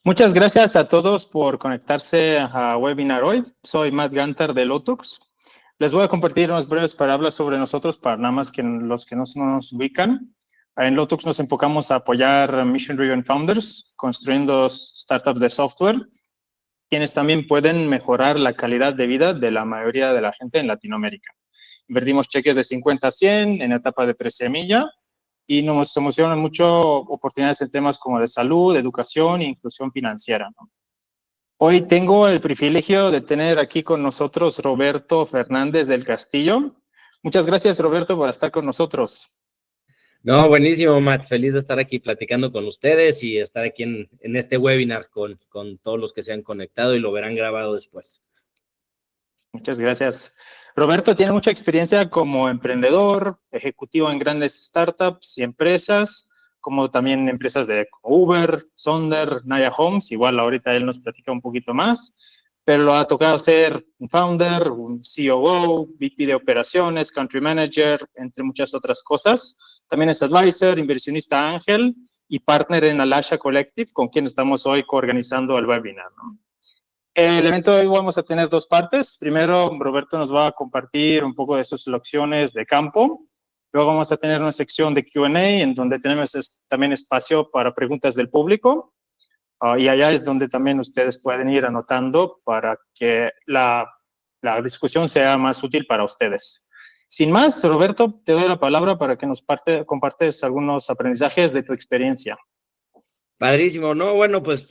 Muchas gracias a todos por conectarse a webinar hoy. Soy Matt Gantar de Lotux. Les voy a compartir unas breves palabras sobre nosotros para nada más que los que no nos ubican. En Lotux nos enfocamos a apoyar Mission Driven Founders, construyendo startups de software, quienes también pueden mejorar la calidad de vida de la mayoría de la gente en Latinoamérica. Invertimos cheques de 50 a 100 en etapa de pre-semilla y nos emocionan mucho oportunidades en temas como de salud, educación e inclusión financiera, ¿no? Hoy tengo el privilegio de tener aquí con nosotros Roberto Fernández del Castillo. Muchas gracias, Roberto, por estar con nosotros. No, buenísimo, Matt. Feliz de estar aquí platicando con ustedes y estar aquí en este webinar con todos los que se han conectado y lo verán grabado después. Muchas gracias. Roberto tiene mucha experiencia como emprendedor, ejecutivo en grandes startups y empresas, como también empresas de Uber, Sonder, Naya Homes. Igual ahorita él nos platica un poquito más, pero lo ha tocado ser un founder, un COO, VP de operaciones, country manager, entre muchas otras cosas. También es advisor, inversionista ángel y partner en Alasha Collective, con quien estamos hoy coorganizando el webinar, ¿no? El evento de hoy vamos a tener dos partes. Primero, Roberto nos va a compartir un poco de sus lecciones de campo. Luego vamos a tener una sección de Q&A en donde tenemos también espacio para preguntas del público. Y allá es donde también ustedes pueden ir anotando para que la discusión sea más útil para ustedes. Sin más, Roberto, te doy la palabra para que nos compartes algunos aprendizajes de tu experiencia. Padrísimo, ¿no? Bueno, pues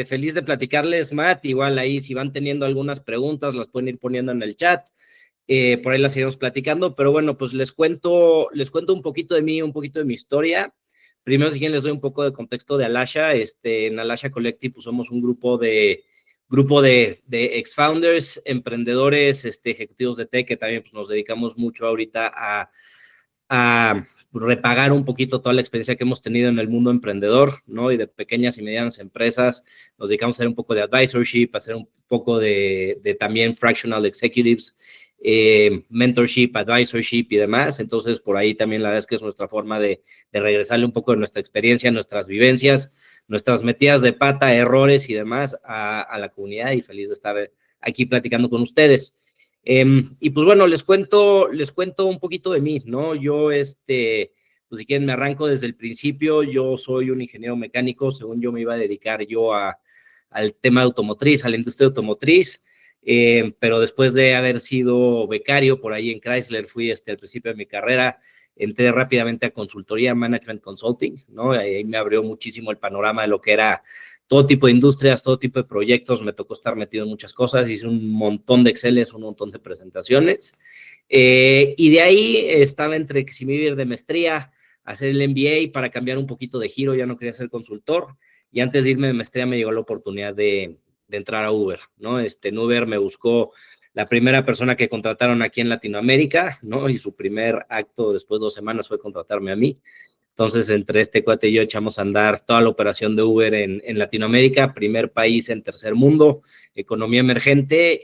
feliz de platicarles, Matt. Igual ahí, si van teniendo algunas preguntas, las pueden ir poniendo en el chat. Por ahí las seguimos platicando, pero bueno, pues les cuento un poquito de mí, un poquito de mi historia. Primero, si quieren, les doy un poco de contexto de Alasha. En Alasha Collective, pues somos un grupo de ex-founders, emprendedores, ejecutivos de tech, que también pues, nos dedicamos mucho ahorita a repagar un poquito toda la experiencia que hemos tenido en el mundo emprendedor, ¿no? Y de pequeñas y medianas empresas. Nos dedicamos a hacer un poco de advisorship, a hacer un poco de también fractional executives, mentorship, advisorship y demás. Entonces, por ahí también la verdad es que es nuestra forma de regresarle un poco de nuestra experiencia, nuestras vivencias, nuestras metidas de pata, errores y demás a la comunidad, y feliz de estar aquí platicando con ustedes. Y pues bueno, les cuento un poquito de mí, ¿no? Yo, pues si quieren me arranco desde el principio. Yo soy un ingeniero mecánico. Según yo me iba a dedicar yo al tema automotriz, a la industria automotriz, pero después de haber sido becario por ahí en Chrysler, fui al principio de mi carrera, entré rápidamente a consultoría, management consulting, ¿no? Ahí me abrió muchísimo el panorama de lo que era todo tipo de industrias, todo tipo de proyectos. Me tocó estar metido en muchas cosas, hice un montón de Exceles, un montón de presentaciones, y de ahí estaba entre que si me iba a ir de maestría, hacer el MBA para cambiar un poquito de giro. Ya no quería ser consultor, y antes de irme de maestría me llegó la oportunidad de entrar a Uber, ¿no? En Uber me buscó la primera persona que contrataron aquí en Latinoamérica, ¿no? Y su primer acto después de 2 semanas fue contratarme a mí. Entonces, entre este cuate y yo echamos a andar toda la operación de Uber en Latinoamérica, primer país en tercer mundo, economía emergente,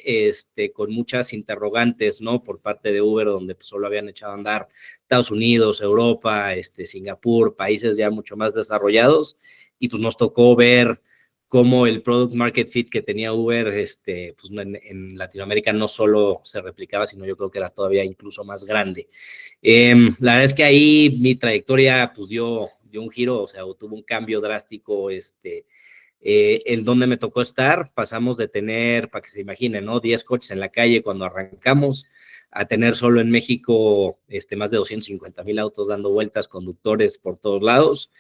con muchas interrogantes, ¿no? Por parte de Uber, donde pues, solo habían echado a andar Estados Unidos, Europa, Singapur, países ya mucho más desarrollados, y pues nos tocó ver cómo el product market fit que tenía Uber, pues en Latinoamérica no solo se replicaba, sino yo creo que era todavía incluso más grande. La verdad es que ahí mi trayectoria pues dio un giro, o sea, tuvo un cambio drástico, en donde me tocó estar. Pasamos de tener, para que se imaginen, ¿no? 10 coches en la calle cuando arrancamos, a tener solo en México más de 250,000 autos dando vueltas, conductores por todos lados.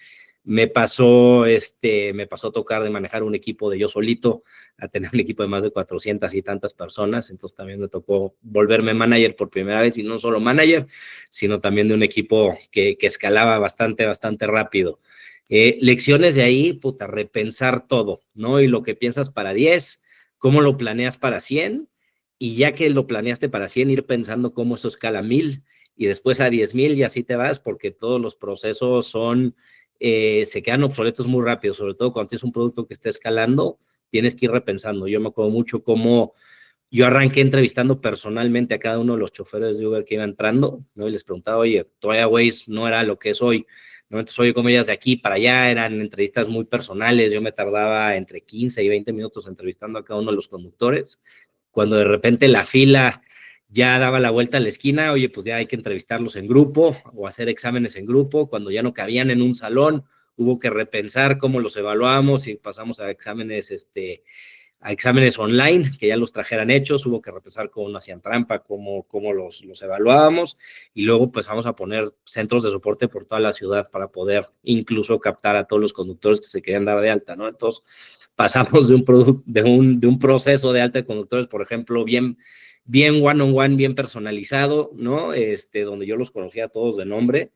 Me pasó a tocar de manejar un equipo de yo solito a tener un equipo de más de 400 y tantas personas. Entonces también me tocó volverme manager por primera vez, y no solo manager, sino también de un equipo que escalaba bastante rápido. Lecciones de ahí, puta, repensar todo, ¿no? Y lo que piensas para 10, cómo lo planeas para 100, y ya que lo planeaste para 100, ir pensando cómo eso escala a 1000 y después a 10,000, y así te vas, porque todos los procesos se quedan obsoletos muy rápido, sobre todo cuando tienes un producto que está escalando. Tienes que ir repensando. Yo me acuerdo mucho cómo yo arranqué entrevistando personalmente a cada uno de los choferes de Uber que iba entrando, ¿no? Y les preguntaba, oye, todavía Waze no era lo que es hoy, ¿no? Entonces, oye, como ellas de aquí para allá, eran entrevistas muy personales, yo me tardaba entre 15 y 20 minutos entrevistando a cada uno de los conductores, cuando de repente la fila ya daba la vuelta a la esquina, oye, pues ya hay que entrevistarlos en grupo o hacer exámenes en grupo, cuando ya no cabían en un salón, hubo que repensar cómo los evaluamos y pasamos a exámenes online, que ya los trajeran hechos, hubo que repensar cómo no hacían trampa, cómo los evaluábamos, y luego pues vamos a poner centros de soporte por toda la ciudad para poder incluso captar a todos los conductores que se querían dar de alta, ¿no? Entonces, pasamos de un proceso de alta de conductores, por ejemplo, bien one-on-one, bien personalizado, ¿no? Donde yo los conocía a todos de nombre,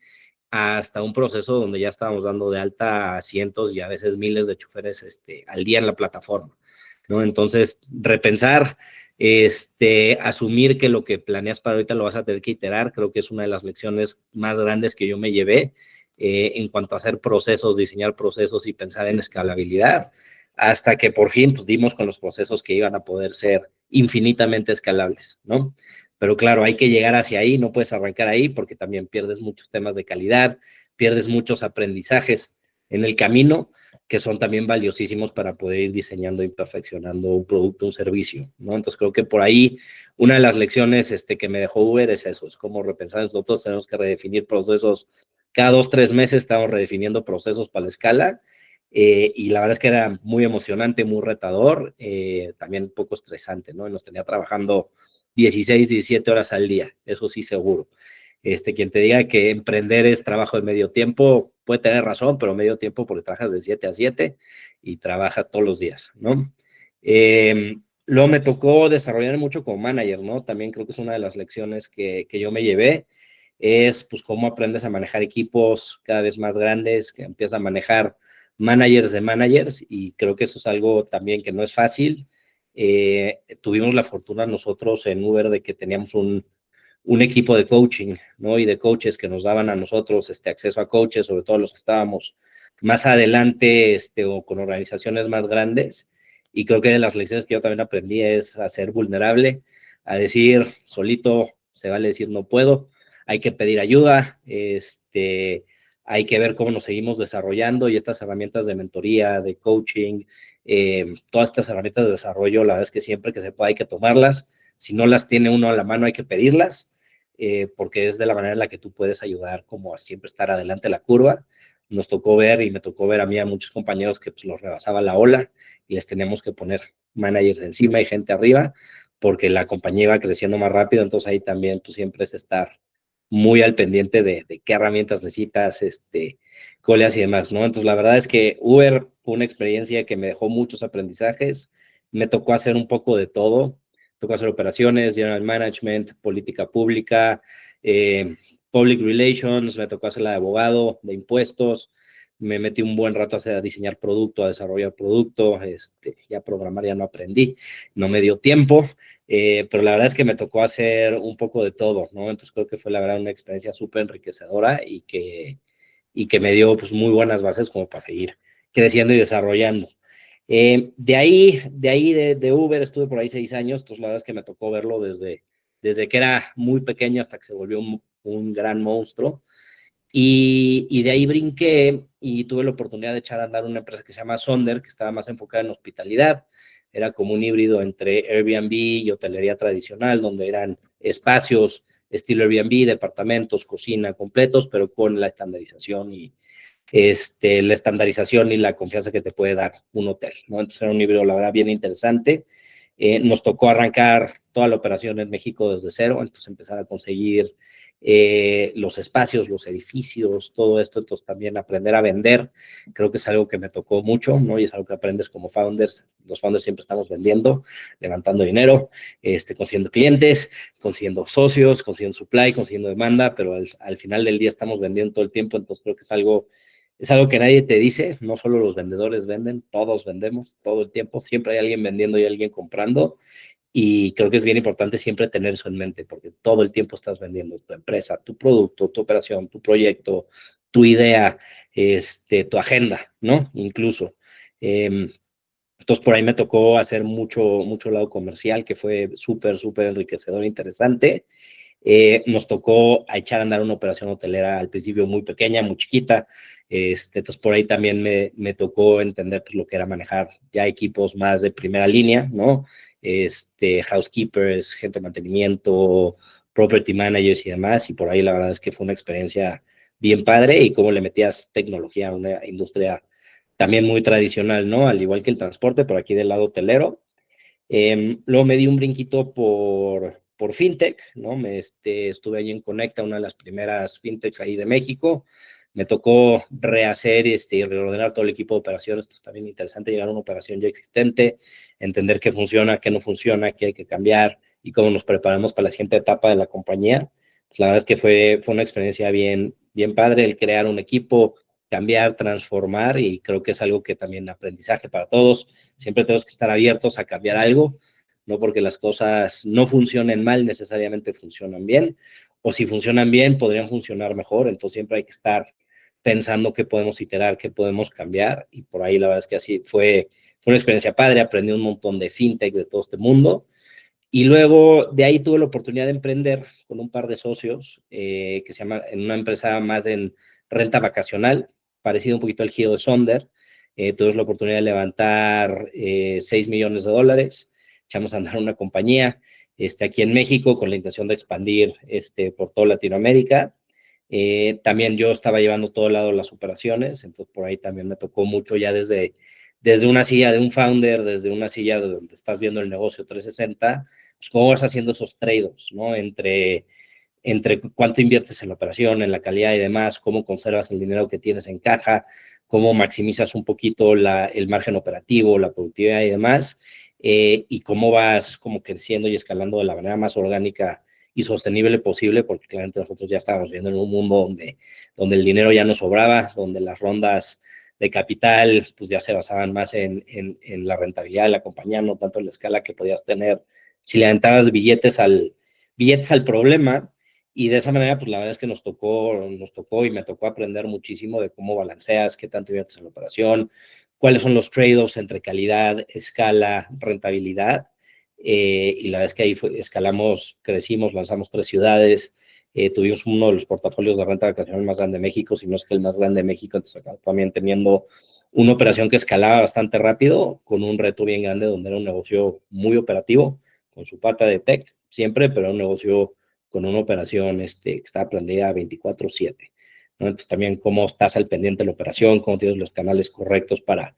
hasta un proceso donde ya estábamos dando de alta a cientos y a veces miles de choferes al día en la plataforma, ¿no? Entonces, repensar, asumir que lo que planeas para ahorita lo vas a tener que iterar, creo que es una de las lecciones más grandes que yo me llevé en cuanto a hacer procesos, diseñar procesos y pensar en escalabilidad, hasta que por fin pues, dimos con los procesos que iban a poder ser infinitamente escalables, ¿no? Pero claro, hay que llegar hacia ahí, no puedes arrancar ahí porque también pierdes muchos temas de calidad, pierdes muchos aprendizajes en el camino que son también valiosísimos para poder ir diseñando y perfeccionando un producto, un servicio, ¿no? Entonces creo que por ahí una de las lecciones que me dejó Uber es eso, es como repensar, nosotros tenemos que redefinir procesos, cada 2-3 meses estamos redefiniendo procesos para la escala, y la verdad es que era muy emocionante, muy retador, también un poco estresante, ¿no? Nos tenía trabajando 16, 17 horas al día, eso sí seguro. Quien te diga que emprender es trabajo de medio tiempo, puede tener razón, pero medio tiempo porque trabajas de 7 a 7 y trabajas todos los días, ¿no? Luego me tocó desarrollar mucho como manager, ¿no? También creo que es una de las lecciones que yo me llevé, es pues cómo aprendes a manejar equipos cada vez más grandes, que empiezas a manejar managers de managers, y creo que eso es algo también que no es fácil. Tuvimos la fortuna nosotros en Uber de que teníamos un equipo de coaching, ¿no? Y de coaches que nos daban a nosotros acceso a coaches, sobre todo los que estábamos más adelante o con organizaciones más grandes. Y creo que de las lecciones que yo también aprendí es a ser vulnerable, a decir solito, se vale decir no puedo, hay que pedir ayuda, hay que ver cómo nos seguimos desarrollando, y estas herramientas de mentoría, de coaching, todas estas herramientas de desarrollo, la verdad es que siempre que se pueda hay que tomarlas. Si no las tiene uno a la mano, hay que pedirlas, porque es de la manera en la que tú puedes ayudar como a siempre estar adelante de la curva. Nos tocó ver, y me tocó ver a mí a muchos compañeros que pues, los rebasaba la ola y les teníamos que poner managers encima y gente arriba, porque la compañía iba creciendo más rápido. Entonces ahí también pues siempre es estar muy al pendiente de qué herramientas necesitas, coleas y demás, ¿no? Entonces la verdad es que Uber fue una experiencia que me dejó muchos aprendizajes, me tocó hacer un poco de todo, tocó hacer operaciones, general management, política pública, public relations, me tocó hacer la de abogado, de impuestos, me metí un buen rato a diseñar producto, a desarrollar producto, ya programar ya no aprendí, no me dio tiempo, pero la verdad es que me tocó hacer un poco de todo, ¿no? Entonces creo que fue la verdad una experiencia súper enriquecedora y que me dio pues muy buenas bases como para seguir creciendo y desarrollando. De Uber estuve por ahí 6 años, entonces la verdad es que me tocó verlo desde que era muy pequeño hasta que se volvió un gran monstruo. Y de ahí brinqué y tuve la oportunidad de echar a andar una empresa que se llama Sonder, que estaba más enfocada en hospitalidad. Era como un híbrido entre Airbnb y hotelería tradicional, donde eran espacios estilo Airbnb, departamentos, cocina completos, pero con la estandarización y la confianza que te puede dar un hotel, ¿no? Entonces era un híbrido, la verdad, bien interesante. Nos tocó arrancar toda la operación en México desde cero, entonces empezar a conseguir los espacios, los edificios, todo esto, entonces también aprender a vender, creo que es algo que me tocó mucho, ¿no? Y es algo que aprendes como founders, los founders siempre estamos vendiendo, levantando dinero, consiguiendo clientes, consiguiendo socios, consiguiendo supply, consiguiendo demanda, pero al final del día estamos vendiendo todo el tiempo, entonces creo que es algo que nadie te dice, no solo los vendedores venden, todos vendemos todo el tiempo, siempre hay alguien vendiendo y alguien comprando, y creo que es bien importante siempre tener eso en mente, porque todo el tiempo estás vendiendo tu empresa, tu producto, tu operación, tu proyecto, tu idea, tu agenda, ¿no? Incluso. Entonces, por ahí me tocó hacer mucho lado comercial, que fue súper, súper enriquecedor e interesante. Nos tocó a echar a andar una operación hotelera al principio muy pequeña, muy chiquita. Entonces, por ahí también me tocó entender lo que era manejar ya equipos más de primera línea, ¿no? Housekeepers, gente de mantenimiento, property managers y demás. Y por ahí la verdad es que fue una experiencia bien padre y cómo le metías tecnología a una industria también muy tradicional, ¿no? Al igual que el transporte, pero aquí del lado hotelero. Luego me di un brinquito por fintech, ¿no? Estuve ahí en Conecta, una de las primeras fintechs ahí de México. Me tocó rehacer y reordenar todo el equipo de operaciones. Esto está bien interesante, llegar a una operación ya existente, entender qué funciona, qué no funciona, qué hay que cambiar y cómo nos preparamos para la siguiente etapa de la compañía. Pues la verdad es que fue una experiencia bien, bien padre el crear un equipo, cambiar, transformar, y creo que es algo que también aprendizaje para todos. Siempre tenemos que estar abiertos a cambiar algo, no porque las cosas no funcionen mal, necesariamente funcionan bien, o si funcionan bien, podrían funcionar mejor. Entonces siempre hay que estar pensando qué podemos iterar, qué podemos cambiar, y por ahí la verdad es que así fue una experiencia padre, aprendí un montón de fintech, de todo este mundo. Y luego de ahí tuve la oportunidad de emprender con un par de socios, que se llama, en una empresa más en renta vacacional, parecido un poquito al giro de Sonder. Tuve la oportunidad de levantar $6 millones, echamos a andar una compañía aquí en México con la intención de expandir por toda Latinoamérica. También yo estaba llevando todo el lado de las operaciones, entonces por ahí también me tocó mucho ya desde una silla de un founder, desde una silla de donde estás viendo el negocio 360, pues cómo vas haciendo esos trade-offs, ¿no? Entre cuánto inviertes en la operación, en la calidad y demás, cómo conservas el dinero que tienes en caja, cómo maximizas un poquito el margen operativo, la productividad y demás, y cómo vas como creciendo y escalando de la manera más orgánica y sostenible posible, porque claramente nosotros ya estábamos viendo en un mundo donde el dinero ya no sobraba, donde las rondas de capital pues ya se basaban más en la rentabilidad de la compañía, no tanto en la escala que podías tener si le aventabas billetes al problema. Y de esa manera, pues la verdad es que nos tocó y me tocó aprender muchísimo de cómo balanceas, qué tanto inviertes en la operación, cuáles son los trade-offs entre calidad, escala, rentabilidad. Y la verdad es que ahí escalamos, crecimos, lanzamos 3 ciudades, tuvimos uno de los portafolios de renta vacacional más grande de México, si no es que el más grande de México. Entonces acá también teniendo una operación que escalaba bastante rápido, con un reto bien grande donde era un negocio muy operativo, con su pata de tech siempre, pero un negocio con una operación que está planteada 24/7. ¿No? Entonces también cómo estás al pendiente de la operación, cómo tienes los canales correctos para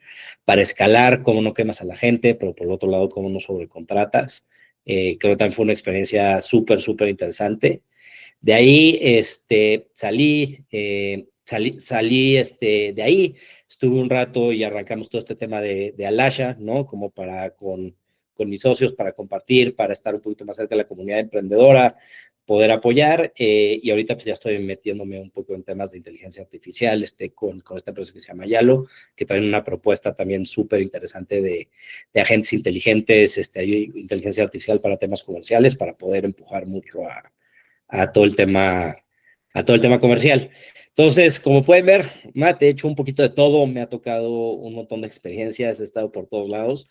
escalar, cómo no quemas a la gente, pero por el otro lado, cómo no sobrecontratas. Creo que también fue una experiencia súper, súper interesante. De ahí salí de ahí, estuve un rato y arrancamos todo este tema de Alasha, ¿no? Como con mis socios, para compartir, para estar un poquito más cerca de la comunidad emprendedora, poder apoyar, y ahorita pues ya estoy metiéndome un poco en temas de inteligencia artificial, con esta empresa que se llama Yalo, que trae una propuesta también súper interesante de agentes inteligentes, inteligencia artificial para temas comerciales, para poder empujar mucho a todo el tema, a todo el tema comercial. Entonces, como pueden ver, Matt, he hecho un poquito de todo, me ha tocado un montón de experiencias, he estado por todos lados.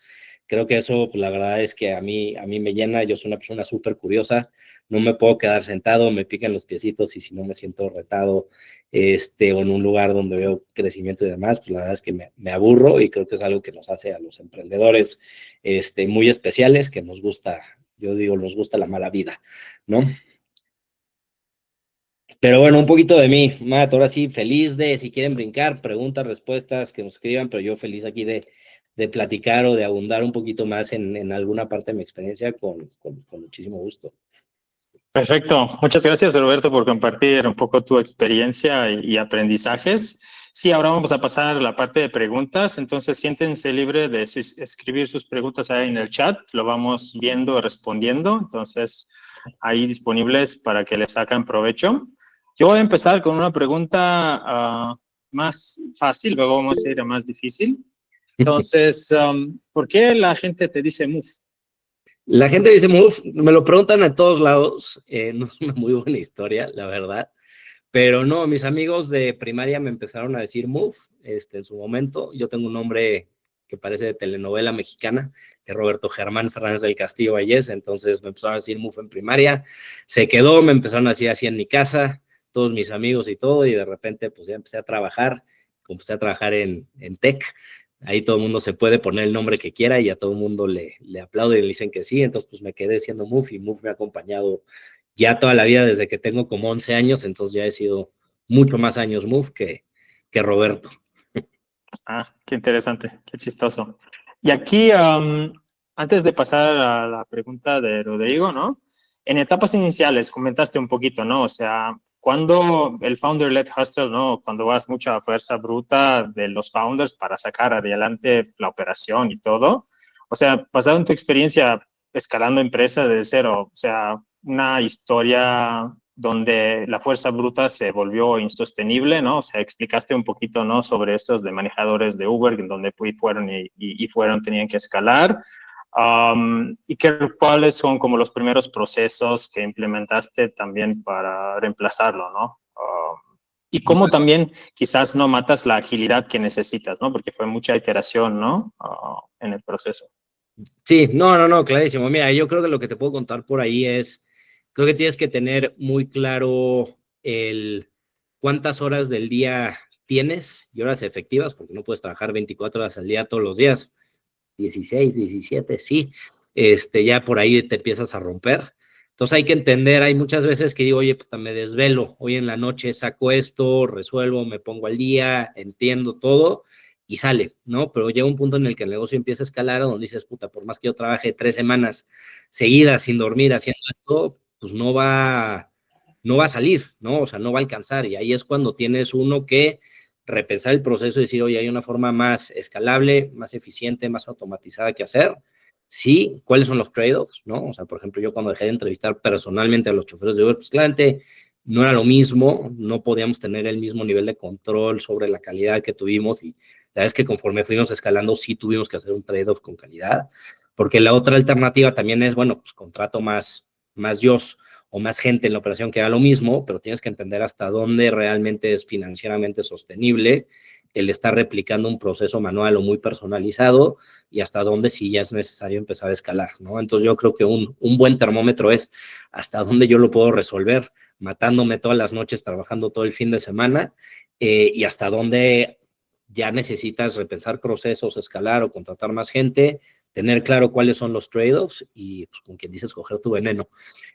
Creo que eso, pues, la verdad es que a mí me llena. Yo soy una persona súper curiosa, no me puedo quedar sentado, me pican los piecitos, y si no me siento retado, o en un lugar donde veo crecimiento y demás, pues la verdad es que me aburro, y creo que es algo que nos hace a los emprendedores muy especiales, que nos gusta, yo digo, nos gusta la mala vida, ¿no? Pero bueno, un poquito de mí, Matt. Ahora sí, feliz de, si quieren brincar, preguntas, respuestas, que nos escriban, pero yo feliz aquí de platicar o de abundar un poquito más en alguna parte de mi experiencia con muchísimo gusto. Perfecto. Muchas gracias, Roberto, por compartir un poco tu experiencia y aprendizajes. Sí, ahora vamos a pasar a la parte de preguntas. Entonces, siéntense libre de escribir sus preguntas ahí en el chat. Lo vamos viendo, respondiendo. Entonces, ahí disponibles para que les saquen provecho. Yo voy a empezar con una pregunta más fácil, luego vamos a ir a más difícil. Entonces, ¿por qué la gente te dice move? La gente dice Move, me lo preguntan en todos lados, no es una muy buena historia, la verdad, pero no, mis amigos de primaria me empezaron a decir Move, en su momento. Yo tengo un nombre que parece de telenovela mexicana, que es Roberto Germán Fernández del Castillo Vallés. Entonces me empezaron a decir MUF en primaria, se quedó, me empezaron a decir así en mi casa, todos mis amigos y todo, y de repente pues ya empecé a trabajar en tech. Ahí todo el mundo se puede poner el nombre que quiera y a todo el mundo le aplaude y le dicen que sí. Entonces pues me quedé siendo MUF, y MUF me ha acompañado ya toda la vida desde que tengo como 11 años, entonces ya he sido mucho más años MUF que Roberto. Ah, qué interesante, qué chistoso. Y aquí, antes de pasar a la pregunta de Rodrigo, ¿no? En etapas iniciales comentaste un poquito, ¿no? O sea, cuando el founder-led hustle, ¿no? Cuando vas mucha fuerza bruta de los founders para sacar adelante la operación y todo. O sea, basado en tu experiencia escalando empresa desde cero, o sea, una historia donde la fuerza bruta se volvió insostenible, ¿no? O sea, explicaste un poquito, ¿no? Sobre estos de manejadores de Uber, en donde fueron fueron, tenían que escalar. ¿Y cuáles son como los primeros procesos que implementaste también para reemplazarlo, ¿no? Y cómo también quizás no matas la agilidad que necesitas, ¿no? Porque fue mucha iteración, ¿no? En el proceso. Sí, no, clarísimo. Mira, yo creo que lo que te puedo contar por ahí es, creo que tienes que tener muy claro el cuántas horas del día tienes y horas efectivas, porque no puedes trabajar 24 horas al día todos los días, 16, 17, sí, ya por ahí te empiezas a romper. Entonces hay que entender, hay muchas veces que digo, oye, pues me desvelo, hoy en la noche saco esto, resuelvo, me pongo al día, entiendo todo, y sale, ¿no? Pero llega un punto en el que el negocio empieza a escalar, donde dices, puta, por más que yo trabaje 3 semanas seguidas sin dormir haciendo esto, pues no va a salir, ¿no? O sea, no va a alcanzar. Y ahí es cuando tienes uno que repensar el proceso y decir, oye, hay una forma más escalable, más eficiente, más automatizada que hacer. Sí, ¿cuáles son los trade-offs, no? O sea, por ejemplo, yo cuando dejé de entrevistar personalmente a los choferes de Uber, pues claramente no era lo mismo, no podíamos tener el mismo nivel de control sobre la calidad que tuvimos, y la verdad es que conforme fuimos escalando sí tuvimos que hacer un trade-off con calidad, porque la otra alternativa también es, bueno, pues contrato más yo o más gente en la operación que haga lo mismo, pero tienes que entender hasta dónde realmente es financieramente sostenible el estar replicando un proceso manual o muy personalizado, y hasta dónde sí ya es necesario empezar a escalar, ¿no? Entonces yo creo que un buen termómetro es hasta dónde yo lo puedo resolver matándome todas las noches, trabajando todo el fin de semana, y hasta dónde ya necesitas repensar procesos, escalar o contratar más gente, tener claro cuáles son los trade-offs y, pues, con quien dices, coger tu veneno.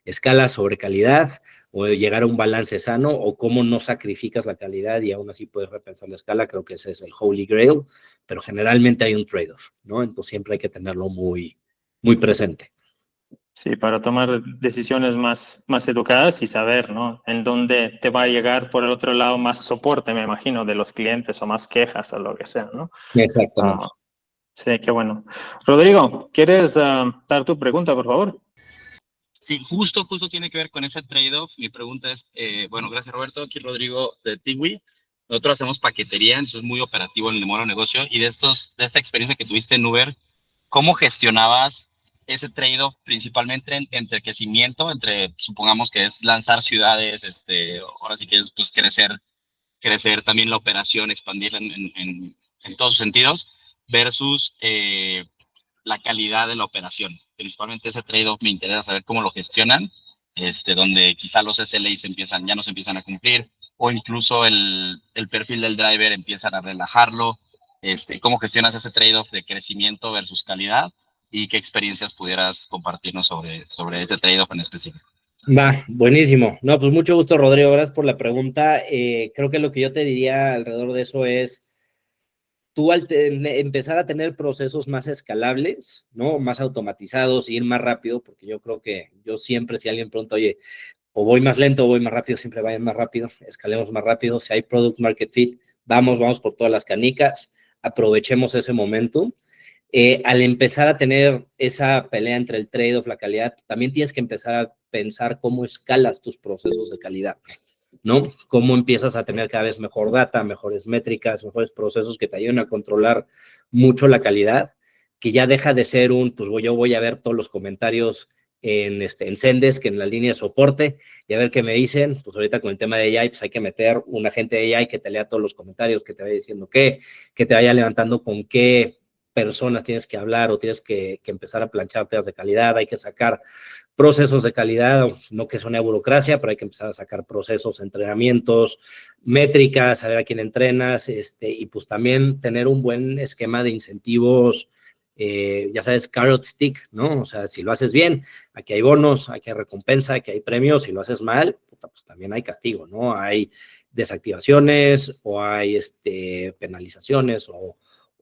Escala sobre calidad o llegar a un balance sano, o cómo no sacrificas la calidad y aún así puedes repensar la escala. Creo que ese es el holy grail, pero generalmente hay un trade-off, ¿no? Entonces siempre hay que tenerlo muy, muy presente. Sí, para tomar decisiones más educadas y saber, ¿no? En dónde te va a llegar por el otro lado más soporte, me imagino, de los clientes o más quejas o lo que sea, ¿no? Exactamente. Ah, sí, qué bueno. Rodrigo, ¿quieres dar tu pregunta, por favor? Sí, justo tiene que ver con ese trade-off. Mi pregunta es, bueno, gracias Roberto, aquí Rodrigo de Tiwi. Nosotros hacemos paquetería, entonces es muy operativo en el modelo de negocio. Y de esta experiencia que tuviste en Uber, ¿cómo gestionabas ese trade-off principalmente entre crecimiento, entre, supongamos que es lanzar ciudades, ahora sí que es pues crecer también la operación, expandirla en todos sus sentidos, versus la calidad de la operación? Principalmente ese trade-off me interesa saber cómo lo gestionan, donde quizá los SLAs ya no se empiezan a cumplir, o incluso el perfil del driver empiezan a relajarlo. ¿Cómo gestionas ese trade-off de crecimiento versus calidad? ¿Y qué experiencias pudieras compartirnos sobre ese trade-off en específico? Va, buenísimo. No, pues mucho gusto, Rodrigo. Gracias por la pregunta. Creo que lo que yo te diría alrededor de eso es, tú al empezar a tener procesos más escalables, ¿no? Más automatizados, ir más rápido, porque yo creo que yo siempre, si alguien pregunta, oye, o voy más lento o voy más rápido, siempre vayan más rápido, escalemos más rápido. Si hay product market fit, vamos por todas las canicas, aprovechemos ese momentum. Al empezar a tener esa pelea entre el trade-off, la calidad, también tienes que empezar a pensar cómo escalas tus procesos de calidad, ¿no? Cómo empiezas a tener cada vez mejor data, mejores métricas, mejores procesos que te ayuden a controlar mucho la calidad, que ya deja de ser pues yo voy a ver todos los comentarios en Zendesk, en la línea de soporte, y a ver qué me dicen. Pues ahorita con el tema de AI, pues hay que meter un agente de AI que te lea todos los comentarios, que te vaya diciendo que te vaya levantando con qué personas tienes que hablar o tienes que empezar a planchar temas de calidad, hay que sacar procesos de calidad, no que suene a burocracia, pero hay que empezar a sacar procesos, entrenamientos, métricas, saber a quién entrenas, y pues también tener un buen esquema de incentivos, ya sabes, carrot stick, ¿no? O sea, si lo haces bien, aquí hay bonos, aquí hay recompensa, aquí hay premios, si lo haces mal, puta, pues también hay castigo, ¿no? Hay desactivaciones o hay penalizaciones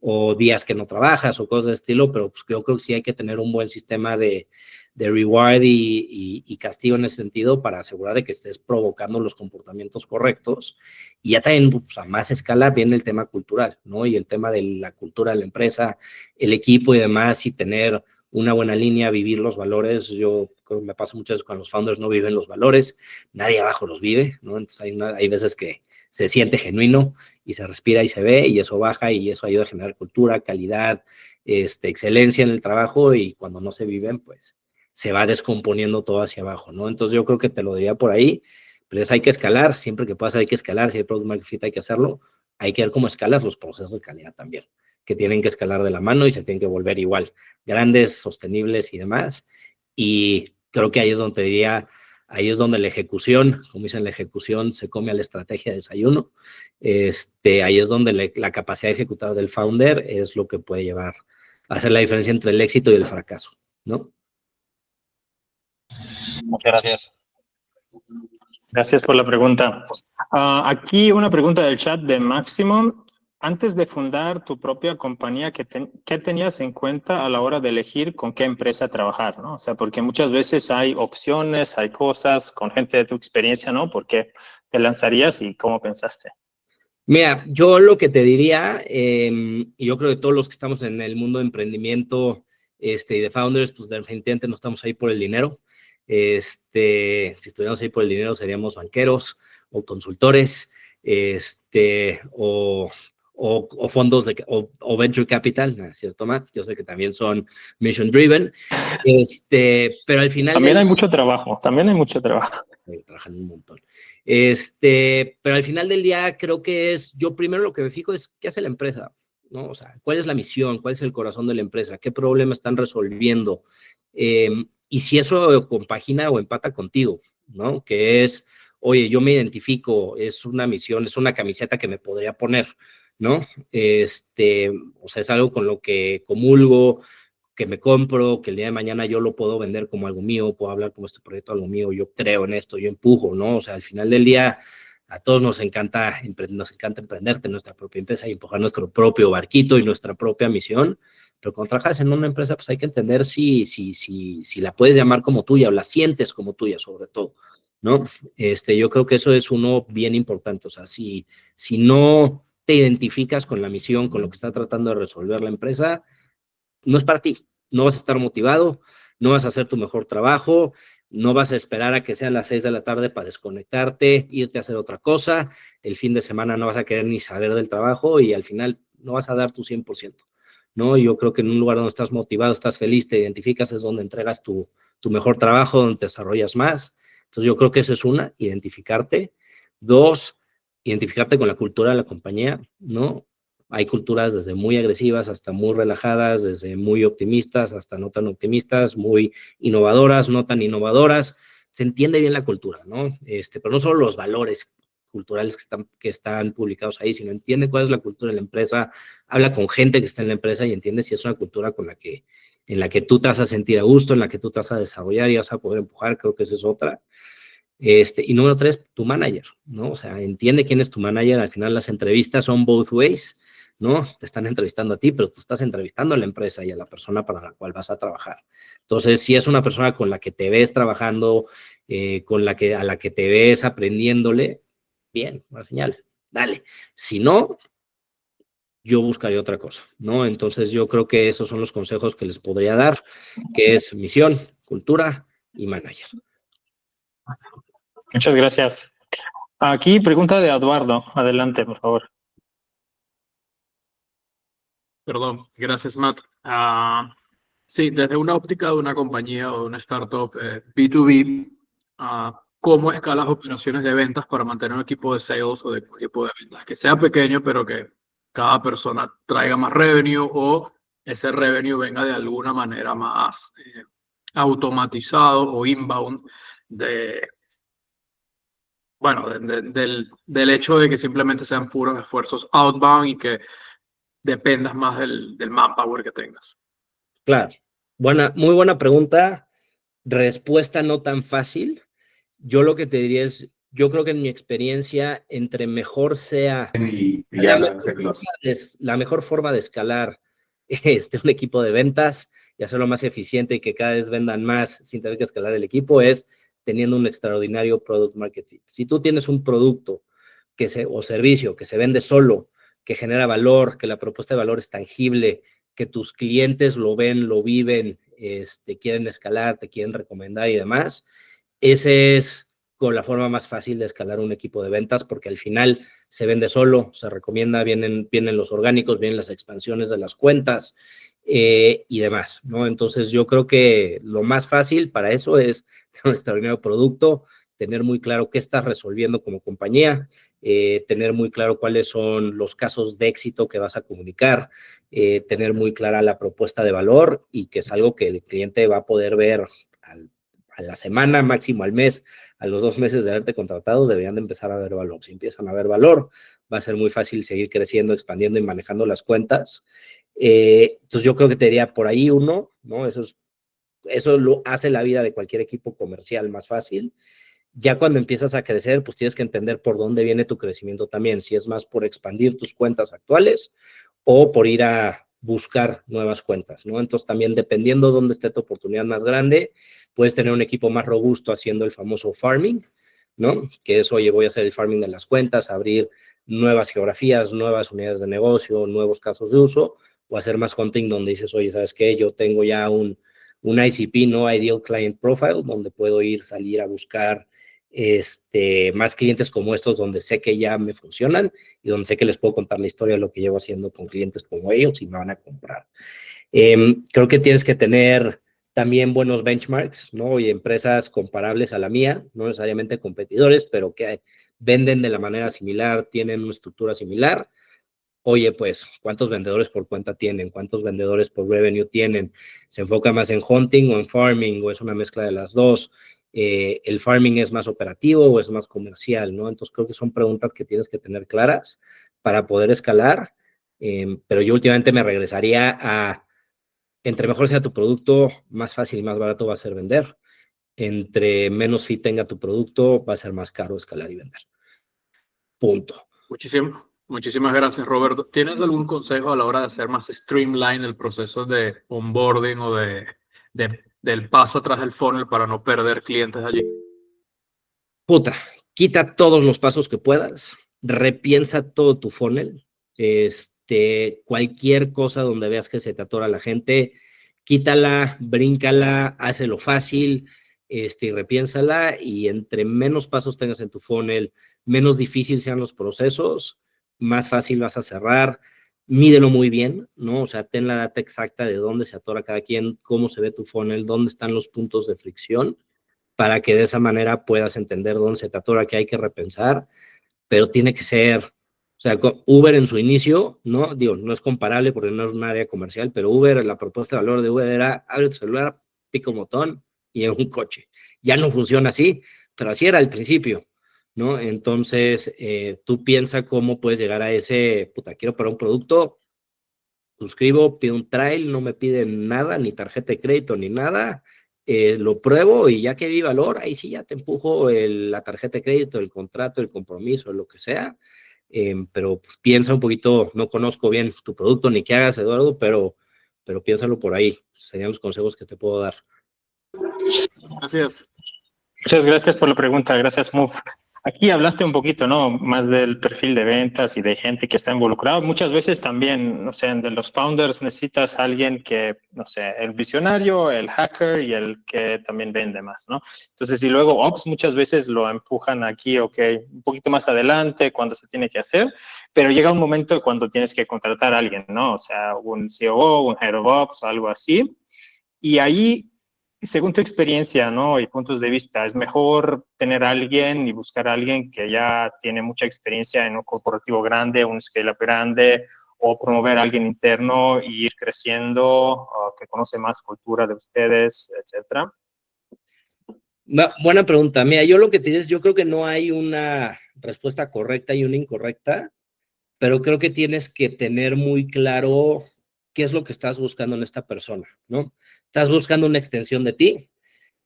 o días que no trabajas o cosas de estilo, pero pues yo creo que sí hay que tener un buen sistema de reward y castigo en ese sentido para asegurar de que estés provocando los comportamientos correctos. Y ya también, pues, a más escala viene el tema cultural, ¿no? Y el tema de la cultura de la empresa, el equipo y demás, y tener una buena línea, vivir los valores. Yo creo que me pasa muchas veces cuando los founders no viven los valores, nadie abajo los vive, ¿no? Entonces hay veces que se siente genuino y se respira y se ve, y eso baja y eso ayuda a generar cultura, calidad, excelencia en el trabajo, y cuando no se viven, pues se va descomponiendo todo hacia abajo, ¿no? Entonces yo creo que te lo diría por ahí, pero hay que escalar, siempre que pasa hay que escalar, si hay product market fit hay que hacerlo, hay que ver cómo escalas los procesos de calidad también, que tienen que escalar de la mano y se tienen que volver igual, grandes, sostenibles y demás, y creo que ahí es donde te diría, ahí es donde la ejecución, como dicen, la ejecución se come a la estrategia de desayuno, ahí es donde la capacidad de ejecutar del founder es lo que puede llevar a hacer la diferencia entre el éxito y el fracaso, ¿no? Muchas gracias. Gracias por la pregunta. Aquí una pregunta del chat de Máximo. Antes de fundar tu propia compañía, ¿qué tenías en cuenta a la hora de elegir con qué empresa trabajar, ¿no? O sea, porque muchas veces hay opciones, hay cosas con gente de tu experiencia, ¿no? ¿Por qué te lanzarías y cómo pensaste? Mira, yo lo que te diría, y yo creo que todos los que estamos en el mundo de emprendimiento y de founders, pues definitivamente no estamos ahí por el dinero. Si estuviéramos ahí por el dinero seríamos banqueros o consultores, o fondos o venture capital, ¿no es cierto, Matt? Yo sé que también son mission driven, pero al final También hay mucho trabajo, también hay mucho trabajo. trabajan un montón. Pero al final del día creo que yo primero lo que me fijo es qué hace la empresa, ¿no? O sea, cuál es la misión, cuál es el corazón de la empresa, qué problema están resolviendo, y si eso compagina o empata contigo, ¿no? Que es, oye, yo me identifico, es una misión, es una camiseta que me podría poner, ¿no? O sea, es algo con lo que comulgo, que me compro, que el día de mañana yo lo puedo vender como algo mío, puedo hablar como este proyecto algo mío, yo creo en esto, yo empujo, ¿no? O sea, al final del día a todos nos encanta emprender, tener nuestra propia empresa y empujar nuestro propio barquito y nuestra propia misión, pero cuando trabajas en una empresa, pues hay que entender si la puedes llamar como tuya o la sientes como tuya, sobre todo, ¿no? Yo creo que eso es uno bien importante, o sea, si no te identificas con la misión, con lo que está tratando de resolver la empresa, no es para ti, no vas a estar motivado, no vas a hacer tu mejor trabajo, no vas a esperar a que sean las 6 de la tarde para desconectarte, irte a hacer otra cosa, el fin de semana no vas a querer ni saber del trabajo y al final no vas a dar tu 100%, ¿no? Yo creo que en un lugar donde estás motivado, estás feliz, te identificas, es donde entregas tu mejor trabajo, donde te desarrollas más. Entonces yo creo que eso es una, identificarte. Dos, identificarte con la cultura de la compañía, ¿no? Hay culturas desde muy agresivas hasta muy relajadas, desde muy optimistas hasta no tan optimistas, muy innovadoras, no tan innovadoras. Se entiende bien la cultura, ¿no? Pero no solo los valores culturales que están publicados ahí, sino entiende cuál es la cultura de la empresa, habla con gente que está en la empresa y entiende si es una cultura en la que tú te vas a sentir a gusto, en la que tú te vas a desarrollar y vas a poder empujar. Creo que esa es otra. Y número 3, tu manager, ¿no? O sea, entiende quién es tu manager. Al final las entrevistas son both ways, ¿no? Te están entrevistando a ti, pero tú estás entrevistando a la empresa y a la persona para la cual vas a trabajar. Entonces, si es una persona con la que te ves trabajando, a la que te ves aprendiéndole, bien, una señal, dale. Si no, yo buscaría otra cosa, ¿no? Entonces, yo creo que esos son los consejos que les podría dar, que es misión, cultura y manager. Muchas gracias. Aquí pregunta de Eduardo. Adelante, por favor. Perdón, gracias, Matt. Sí, desde una óptica de una compañía o de una startup B2B, ¿cómo escalas operaciones de ventas para mantener un equipo de sales o de equipo de ventas que sea pequeño, pero que cada persona traiga más revenue o ese revenue venga de alguna manera más automatizado o inbound del hecho de que simplemente sean puros esfuerzos outbound y que dependas más del manpower que tengas. Claro. Muy buena pregunta. Respuesta no tan fácil. Yo lo que te diría es, yo creo que en mi experiencia, entre mejor sea la mejor forma de escalar un equipo de ventas y hacerlo más eficiente y que cada vez vendan más sin tener que escalar el equipo es teniendo un extraordinario product market fit. Si tú tienes un producto o servicio que se vende solo, que genera valor, que la propuesta de valor es tangible, que tus clientes lo ven, lo viven, quieren escalar, te quieren recomendar y demás, ese es con la forma más fácil de escalar un equipo de ventas, porque al final se vende solo, se recomienda, vienen los orgánicos, vienen las expansiones de las cuentas y demás, ¿no? Entonces yo creo que lo más fácil para eso es tener un extraordinario producto, tener muy claro qué estás resolviendo como compañía, tener muy claro cuáles son los casos de éxito que vas a comunicar, tener muy clara la propuesta de valor y que es algo que el cliente va a poder ver a la semana, máximo al mes, a los 2 meses de haberte contratado, deberían de empezar a ver valor. Si empiezan a ver valor, va a ser muy fácil seguir creciendo, expandiendo y manejando las cuentas. Entonces yo creo que te diría por ahí uno, ¿no? Eso lo hace la vida de cualquier equipo comercial más fácil. Ya cuando empiezas a crecer, pues tienes que entender por dónde viene tu crecimiento también, si es más por expandir tus cuentas actuales o por ir a buscar nuevas cuentas, ¿no? Entonces también dependiendo de dónde esté tu oportunidad más grande, puedes tener un equipo más robusto haciendo el famoso farming, ¿no? Que es, oye, voy a hacer el farming de las cuentas, abrir nuevas geografías, nuevas unidades de negocio, nuevos casos de uso, o hacer más hunting donde dices, oye, ¿sabes qué? Yo tengo ya un ICP, ¿no? Ideal Client Profile, donde puedo salir a buscar más clientes como estos donde sé que ya me funcionan y donde sé que les puedo contar la historia de lo que llevo haciendo con clientes como ellos y me van a comprar. Creo que tienes que tener también buenos benchmarks, ¿no? Y empresas comparables a la mía, no necesariamente competidores, pero que venden de la manera similar, tienen una estructura similar. Oye, pues, ¿cuántos vendedores por cuenta tienen? ¿Cuántos vendedores por revenue tienen? ¿Se enfoca más en hunting o en farming o es una mezcla de las dos? ¿El farming es más operativo o es más comercial, no? Entonces, creo que son preguntas que tienes que tener claras para poder escalar, pero yo últimamente me regresaría a, entre mejor sea tu producto, más fácil y más barato va a ser vender. Entre menos fit tenga tu producto, va a ser más caro escalar y vender. Punto. Muchísimas gracias, Roberto. ¿Tienes algún consejo a la hora de hacer más streamline el proceso de onboarding o del paso atrás del funnel para no perder clientes allí? Quita todos los pasos que puedas, repiensa todo tu funnel, cualquier cosa donde veas que se te atora la gente, quítala, bríncala, hácelo fácil, y repiénsala, y entre menos pasos tengas en tu funnel, menos difícil sean los procesos, más fácil vas a cerrar. Mídelo muy bien, ¿no? O sea, ten la data exacta de dónde se atora cada quien, cómo se ve tu funnel, dónde están los puntos de fricción, para que de esa manera puedas entender dónde se te atora, que hay que repensar, pero tiene que ser, o sea, Uber en su inicio, ¿no? Digo, no es comparable porque no es un área comercial, pero Uber, la propuesta de valor de Uber era, abre tu celular, pica un botón y en un coche. Ya no funciona así, pero así era al principio, ¿no? Entonces, tú piensa cómo puedes llegar a ese, quiero para un producto, suscribo, pido un trial, no me piden nada, ni tarjeta de crédito, ni nada, lo pruebo y ya que vi valor, ahí sí ya te empujo la tarjeta de crédito, el contrato, el compromiso, lo que sea, pero pues, piensa un poquito, no conozco bien tu producto ni qué hagas, Eduardo, pero piénsalo por ahí, serían los consejos que te puedo dar. Gracias. Muchas gracias por la pregunta, gracias, Move. Aquí hablaste un poquito, ¿no? Más del perfil de ventas y de gente que está involucrada. Muchas veces también, no sé, de los founders necesitas a alguien que, no sé, el visionario, el hacker y el que también vende más, ¿no? Entonces, y luego Ops muchas veces lo empujan aquí, ok, un poquito más adelante cuando se tiene que hacer, pero llega un momento cuando tienes que contratar a alguien, ¿no? O sea, un COO, un Head of Ops, algo así. Y ahí, según tu experiencia, ¿no? Y puntos de vista, ¿es mejor tener a alguien y buscar a alguien que ya tiene mucha experiencia en un corporativo grande, un scale-up grande, o promover a alguien interno y ir creciendo, que conoce más cultura de ustedes, etcétera? Buena pregunta. Mira, yo lo que te digo es, yo creo que no hay una respuesta correcta y una incorrecta, pero creo que tienes que tener muy claro qué es lo que estás buscando en esta persona, ¿no? Estás buscando una extensión de ti,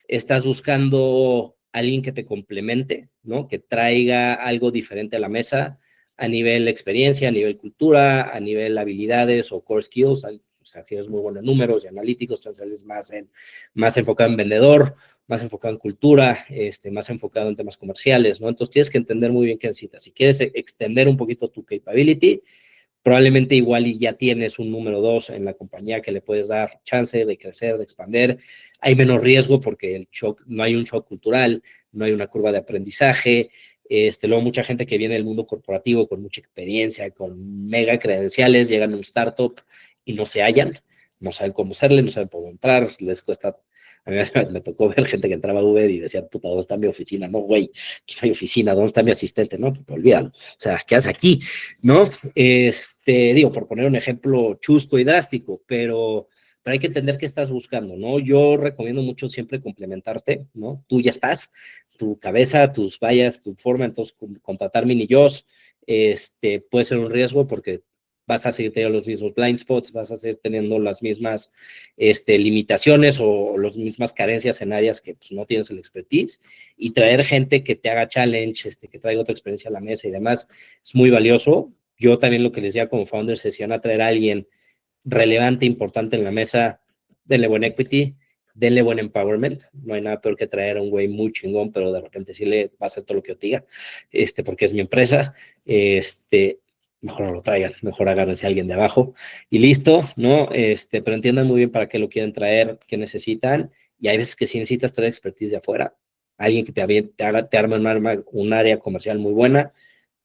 estás buscando alguien que te complemente, ¿no? Que traiga algo diferente a la mesa a nivel experiencia, a nivel cultura, a nivel habilidades o core skills. O sea, si eres muy bueno en números y analíticos, entonces más enfocado en vendedor, más enfocado en cultura, más enfocado en temas comerciales, ¿no? Entonces tienes que entender muy bien qué necesitas. Si quieres extender un poquito tu capability, probablemente igual y ya tienes un número 2 en la compañía que le puedes dar chance de crecer, de expandir. Hay menos riesgo porque no hay un shock cultural, no hay una curva de aprendizaje. Luego mucha gente que viene del mundo corporativo con mucha experiencia, con mega credenciales, llegan a un startup y no se hallan, no saben cómo hacerle, no saben cómo entrar, les cuesta. A mí me tocó ver gente que entraba a Uber y decía, puta, ¿dónde está mi oficina? No, güey, aquí no hay oficina, ¿dónde está mi asistente? No, puta, olvídalo. O sea, ¿qué haces aquí? ¿No? Digo, por poner un ejemplo chusco y drástico, pero hay que entender qué estás buscando, ¿no? Yo recomiendo mucho siempre complementarte, ¿no? Tú ya estás, tu cabeza, tus vallas, tu forma, entonces contratar mini jobs, puede ser un riesgo porque vas a seguir teniendo los mismos blind spots, vas a seguir teniendo las mismas limitaciones o las mismas carencias en áreas que pues, no tienes el expertise, y traer gente que te haga challenge, que traiga otra experiencia a la mesa y demás, es muy valioso. Yo también lo que les decía como founders es si van a traer a alguien relevante, importante en la mesa, denle buen equity, denle buen empowerment. No hay nada peor que traer a un güey muy chingón, pero de repente sí le va a hacer todo lo que yo diga, porque es mi empresa. Mejor no lo traigan, mejor agárrense a alguien de abajo y listo, ¿no? Pero entiendan muy bien para qué lo quieren traer, qué necesitan, y hay veces que sí necesitas traer expertise de afuera, alguien que te arme un área comercial muy buena.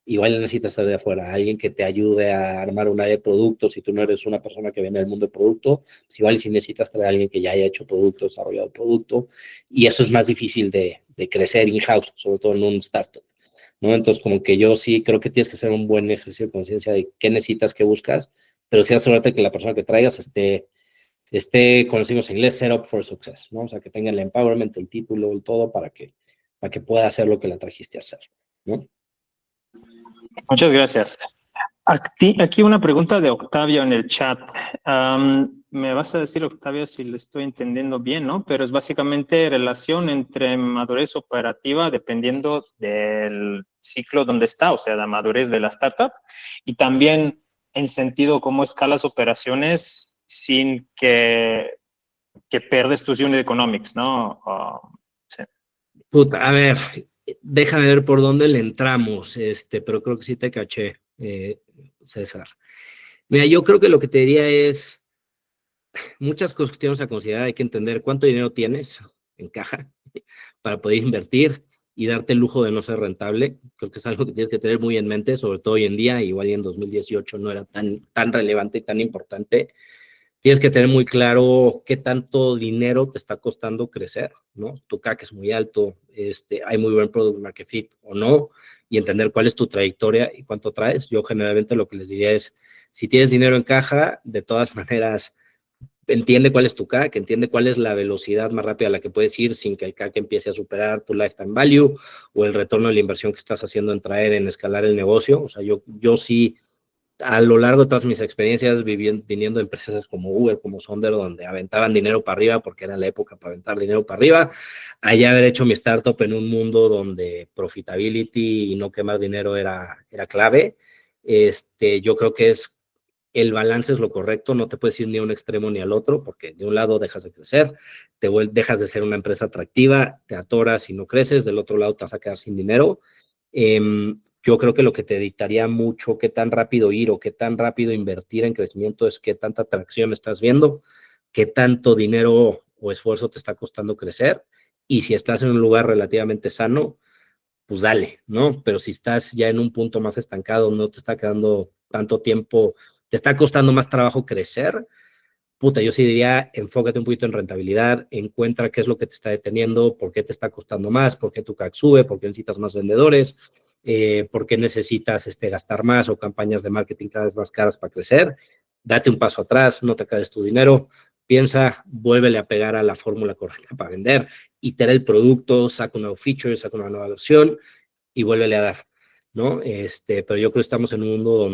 Igual necesitas estar de afuera, alguien que te ayude a armar un área de productos. Si tú no eres una persona que viene del mundo de producto, pues igual si necesitas traer a alguien que ya haya hecho producto, desarrollado producto, y eso es más difícil de crecer in-house, sobre todo en un startup, ¿no? Entonces, como que yo sí creo que tienes que hacer un buen ejercicio de conciencia de qué necesitas, qué buscas, pero sí asegúrate que la persona que traigas conocimos en inglés, set up for success, ¿no? O sea, que tenga el empowerment, el título, el todo, para que pueda hacer lo que la trajiste a hacer, ¿no? Muchas gracias. Aquí una pregunta de Octavio en el chat. Me vas a decir, Octavio, si lo estoy entendiendo bien, ¿no? Pero es básicamente relación entre madurez operativa dependiendo del ciclo donde está, o sea, la madurez de la startup, y también en sentido cómo escalas operaciones sin que pierdes tus unit economics, ¿no? Sí. Puta, a ver, déjame ver por dónde le entramos, pero creo que sí te caché, César. Mira, yo creo que lo que te diría es muchas cuestiones a considerar. Hay que entender cuánto dinero tienes en caja para poder invertir y darte el lujo de no ser rentable. Creo que es algo que tienes que tener muy en mente, sobre todo hoy en día. Igual y en 2018 no era tan relevante y tan importante. Tienes que tener muy claro qué tanto dinero te está costando crecer, ¿no? Tu CAC es muy alto, hay muy buen product market fit o no, y entender cuál es tu trayectoria y cuánto traes. Yo generalmente lo que les diría es, si tienes dinero en caja, de todas maneras, entiende cuál es tu CAC, entiende cuál es la velocidad más rápida a la que puedes ir sin que el CAC empiece a superar tu lifetime value o el retorno de la inversión que estás haciendo en traer, en escalar el negocio. O sea, yo sí, a lo largo de todas mis experiencias viniendo de empresas como Uber, como Sonder, donde aventaban dinero para arriba porque era la época para aventar dinero para arriba, allá haber hecho mi startup en un mundo donde profitability y no quemar dinero era clave. Yo creo que el balance es lo correcto, no te puedes ir ni a un extremo ni al otro, porque de un lado dejas de crecer, dejas de ser una empresa atractiva, te atoras y no creces, del otro lado te vas a quedar sin dinero. Yo creo que lo que te dictaría mucho qué tan rápido ir o qué tan rápido invertir en crecimiento es qué tanta atracción estás viendo, qué tanto dinero o esfuerzo te está costando crecer, y si estás en un lugar relativamente sano, pues dale, ¿no? Pero si estás ya en un punto más estancado, no te está quedando tanto tiempo, te está costando más trabajo crecer, puta, yo sí diría, enfócate un poquito en rentabilidad, encuentra qué es lo que te está deteniendo, por qué te está costando más, por qué tu CAC sube, por qué necesitas más vendedores, ¿Por qué necesitas gastar más o campañas de marketing cada vez más caras para crecer? Date un paso atrás, no te acabes tu dinero, piensa, vuélvele a pegar a la fórmula correcta para vender, itera el producto, saca un nuevo feature, saca una nueva versión y vuélvele a dar, ¿no? Pero yo creo que estamos en un mundo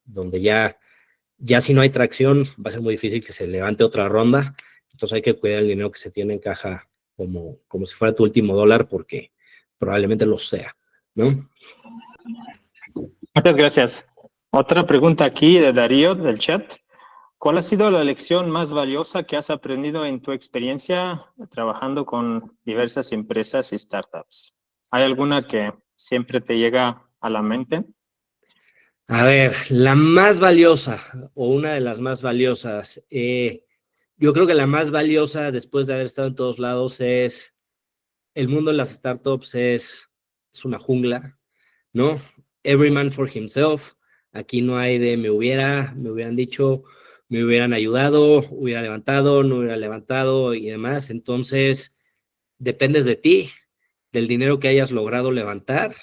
donde ya si no hay tracción, va a ser muy difícil que se levante otra ronda, entonces hay que cuidar el dinero que se tiene en caja como si fuera tu último dólar, porque probablemente lo sea, ¿no? Muchas gracias. Otra pregunta aquí de Darío del chat. ¿Cuál ha sido la lección más valiosa que has aprendido en tu experiencia trabajando con diversas empresas y startups? ¿Hay alguna que siempre te llega a la mente? A ver, la más valiosa o una de las más valiosas, yo creo que la más valiosa después de haber estado en todos lados es el mundo de las startups es una jungla, ¿no? Every man for himself. Aquí no hay de me hubieran dicho, me hubieran ayudado, hubiera levantado, no hubiera levantado y demás. Entonces, dependes de ti, del dinero que hayas logrado levantar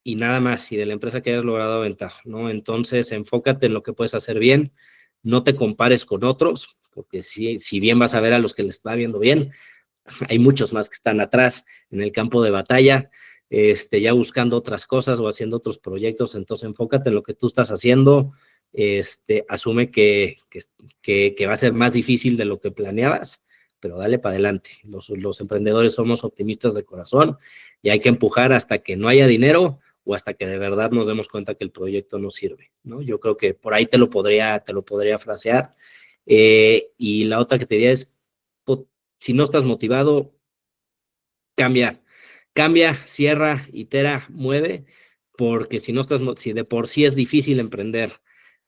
y nada más, y de la empresa que hayas logrado aventar, ¿no? Entonces, enfócate en lo que puedes hacer bien, no te compares con otros, porque si bien vas a ver a los que les va viendo bien, hay muchos más que están atrás en el campo de batalla, ya buscando otras cosas o haciendo otros proyectos. Entonces enfócate en lo que tú estás haciendo, asume que va a ser más difícil de lo que planeabas, pero dale para adelante. Los emprendedores somos optimistas de corazón y hay que empujar hasta que no haya dinero o hasta que de verdad nos demos cuenta que el proyecto no sirve, ¿no? Yo creo que por ahí te lo podría frasear. Y la otra que te diría es, si no estás motivado, cambia, cierra, itera, mueve, porque si no estás, si de por sí es difícil emprender,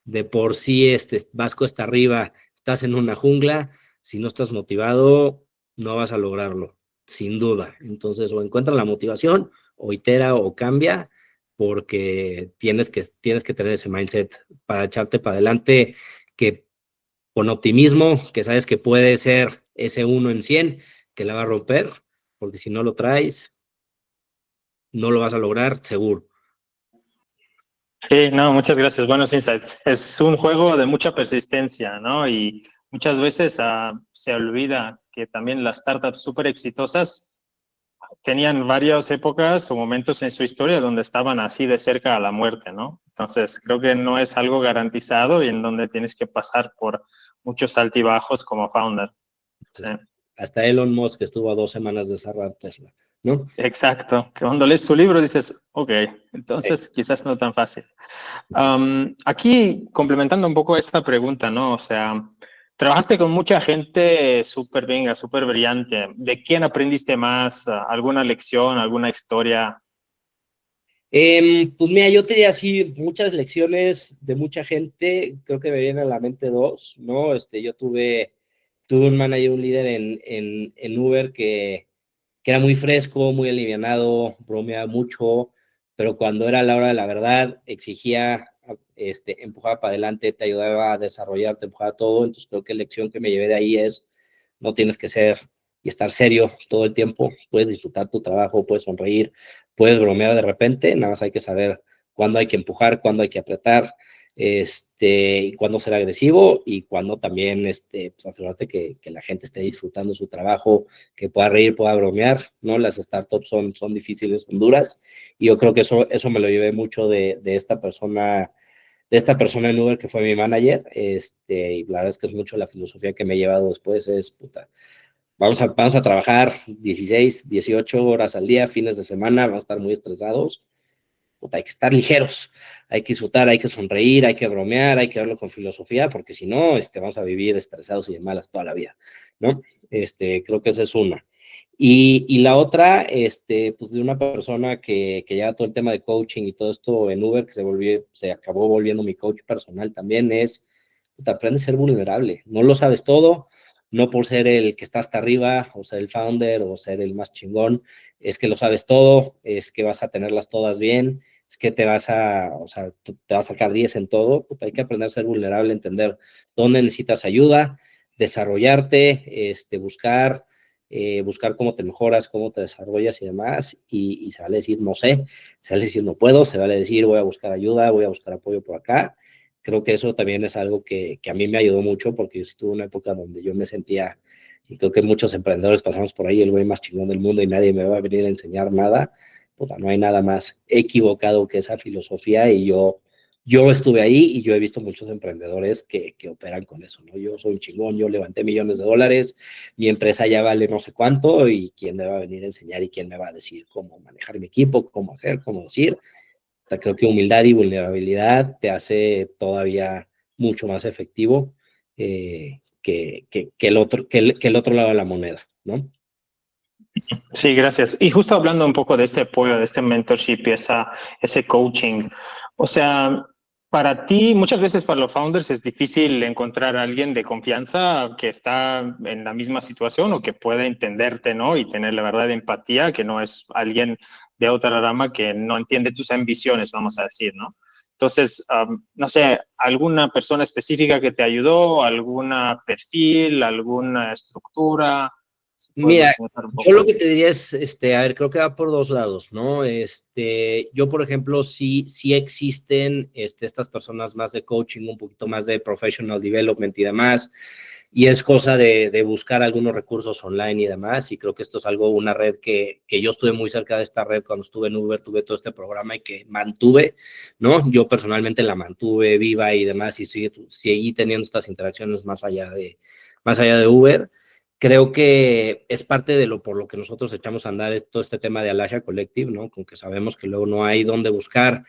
de por sí vas cuesta arriba, estás en una jungla, si no estás motivado, no vas a lograrlo, sin duda. Entonces, o encuentra la motivación, o itera, o cambia, porque tienes que tener ese mindset para echarte para adelante, que con optimismo, que sabes que puede ser ese 1 en 100 que la va a romper, porque si no lo traes, no lo vas a lograr, seguro. Sí, no, muchas gracias. Buenos insights. Es un juego de mucha persistencia, ¿no? Y muchas veces se olvida que también las startups súper exitosas tenían varias épocas o momentos en su historia donde estaban así de cerca a la muerte, ¿no? Entonces, creo que no es algo garantizado y en donde tienes que pasar por muchos altibajos como founder. Sí. Hasta Elon Musk estuvo a 2 semanas de cerrar Tesla, ¿no? Exacto, que cuando lees su libro dices, ok, entonces quizás no tan fácil. Aquí, complementando un poco esta pregunta, ¿no? O sea, trabajaste con mucha gente súper venga, súper brillante. ¿De quién aprendiste más? ¿Alguna lección, alguna historia? Pues mira, yo te diría así, muchas lecciones de mucha gente, creo que me vienen a la mente 2, ¿no? Yo tuve un manager, un líder en Uber que era muy fresco, muy alivianado, bromeaba mucho, pero cuando era la hora de la verdad, exigía, empujaba para adelante, te ayudaba a desarrollar, te empujaba todo. Entonces creo que la lección que me llevé de ahí es, no tienes que ser y estar serio todo el tiempo, puedes disfrutar tu trabajo, puedes sonreír, puedes bromear de repente, nada más hay que saber cuándo hay que empujar, cuándo hay que apretar, y cuándo ser agresivo y cuándo también pues asegurarte que la gente esté disfrutando su trabajo, que pueda reír, pueda bromear, ¿no? Las startups son difíciles, son duras, y yo creo que eso me lo llevé mucho de esta persona en Uber que fue mi manager, y la verdad es que es mucho la filosofía que me he llevado después, es, puta, vamos a trabajar 16, 18 horas al día, fines de semana, vamos a estar muy estresados, puta, hay que estar ligeros, hay que disfrutar, hay que sonreír, hay que bromear, hay que verlo con filosofía, porque si no, vamos a vivir estresados y de malas toda la vida, ¿no? Creo que esa es una. Y la otra, pues de una persona que lleva todo el tema de coaching y todo esto en Uber, que se acabó volviendo mi coach personal también, es, puta, aprende a ser vulnerable, no lo sabes todo, no por ser el que está hasta arriba, o ser el founder, o ser el más chingón, es que lo sabes todo, es que vas a tenerlas todas bien, es que te vas a sacar 10 en todo. Puta, hay que aprender a ser vulnerable, entender dónde necesitas ayuda, desarrollarte, buscar, buscar cómo te mejoras, cómo te desarrollas y demás, y se vale decir no sé, se vale decir no puedo, se vale decir voy a buscar ayuda, voy a buscar apoyo por acá. Creo que eso también es algo que a mí me ayudó mucho, porque yo estuve en una época donde yo me sentía, y creo que muchos emprendedores pasamos por ahí, el güey más chingón del mundo y nadie me va a venir a enseñar nada. Puta, no hay nada más equivocado que esa filosofía, y yo estuve ahí y yo he visto muchos emprendedores que operan con eso, ¿no? Yo soy un chingón, yo levanté millones de dólares, mi empresa ya vale no sé cuánto, y quién me va a venir a enseñar y quién me va a decir cómo manejar mi equipo, cómo hacer, cómo decir. Creo que humildad y vulnerabilidad te hace todavía mucho más efectivo que el otro lado de la moneda, ¿no? Sí, gracias. Y justo hablando un poco de este apoyo, de este mentorship y ese coaching, o sea, para ti, muchas veces para los founders es difícil encontrar a alguien de confianza que está en la misma situación o que pueda entenderte, ¿no? Y tener la verdad de empatía, que no es alguien de otra rama que no entiende tus ambiciones, vamos a decir, ¿no? Entonces, no sé, ¿alguna persona específica que te ayudó? ¿Alguna perfil? ¿Alguna estructura? Mira, Podemos comentar un yo poco. lo que te diría es, a ver, creo que va por dos lados, ¿no? Yo, por ejemplo, sí existen estas personas más de coaching, un poquito más de professional development y demás, y es cosa de buscar algunos recursos online y demás, y creo que esto es algo, una red que yo estuve muy cerca de esta red cuando estuve en Uber, tuve todo este programa y que mantuve, ¿no? Yo personalmente la mantuve viva y demás, y seguí teniendo estas interacciones más allá de Uber. Creo que es parte de por lo que nosotros echamos a andar todo este tema de Alasha Collective, ¿no? Con que sabemos que luego no hay dónde buscar,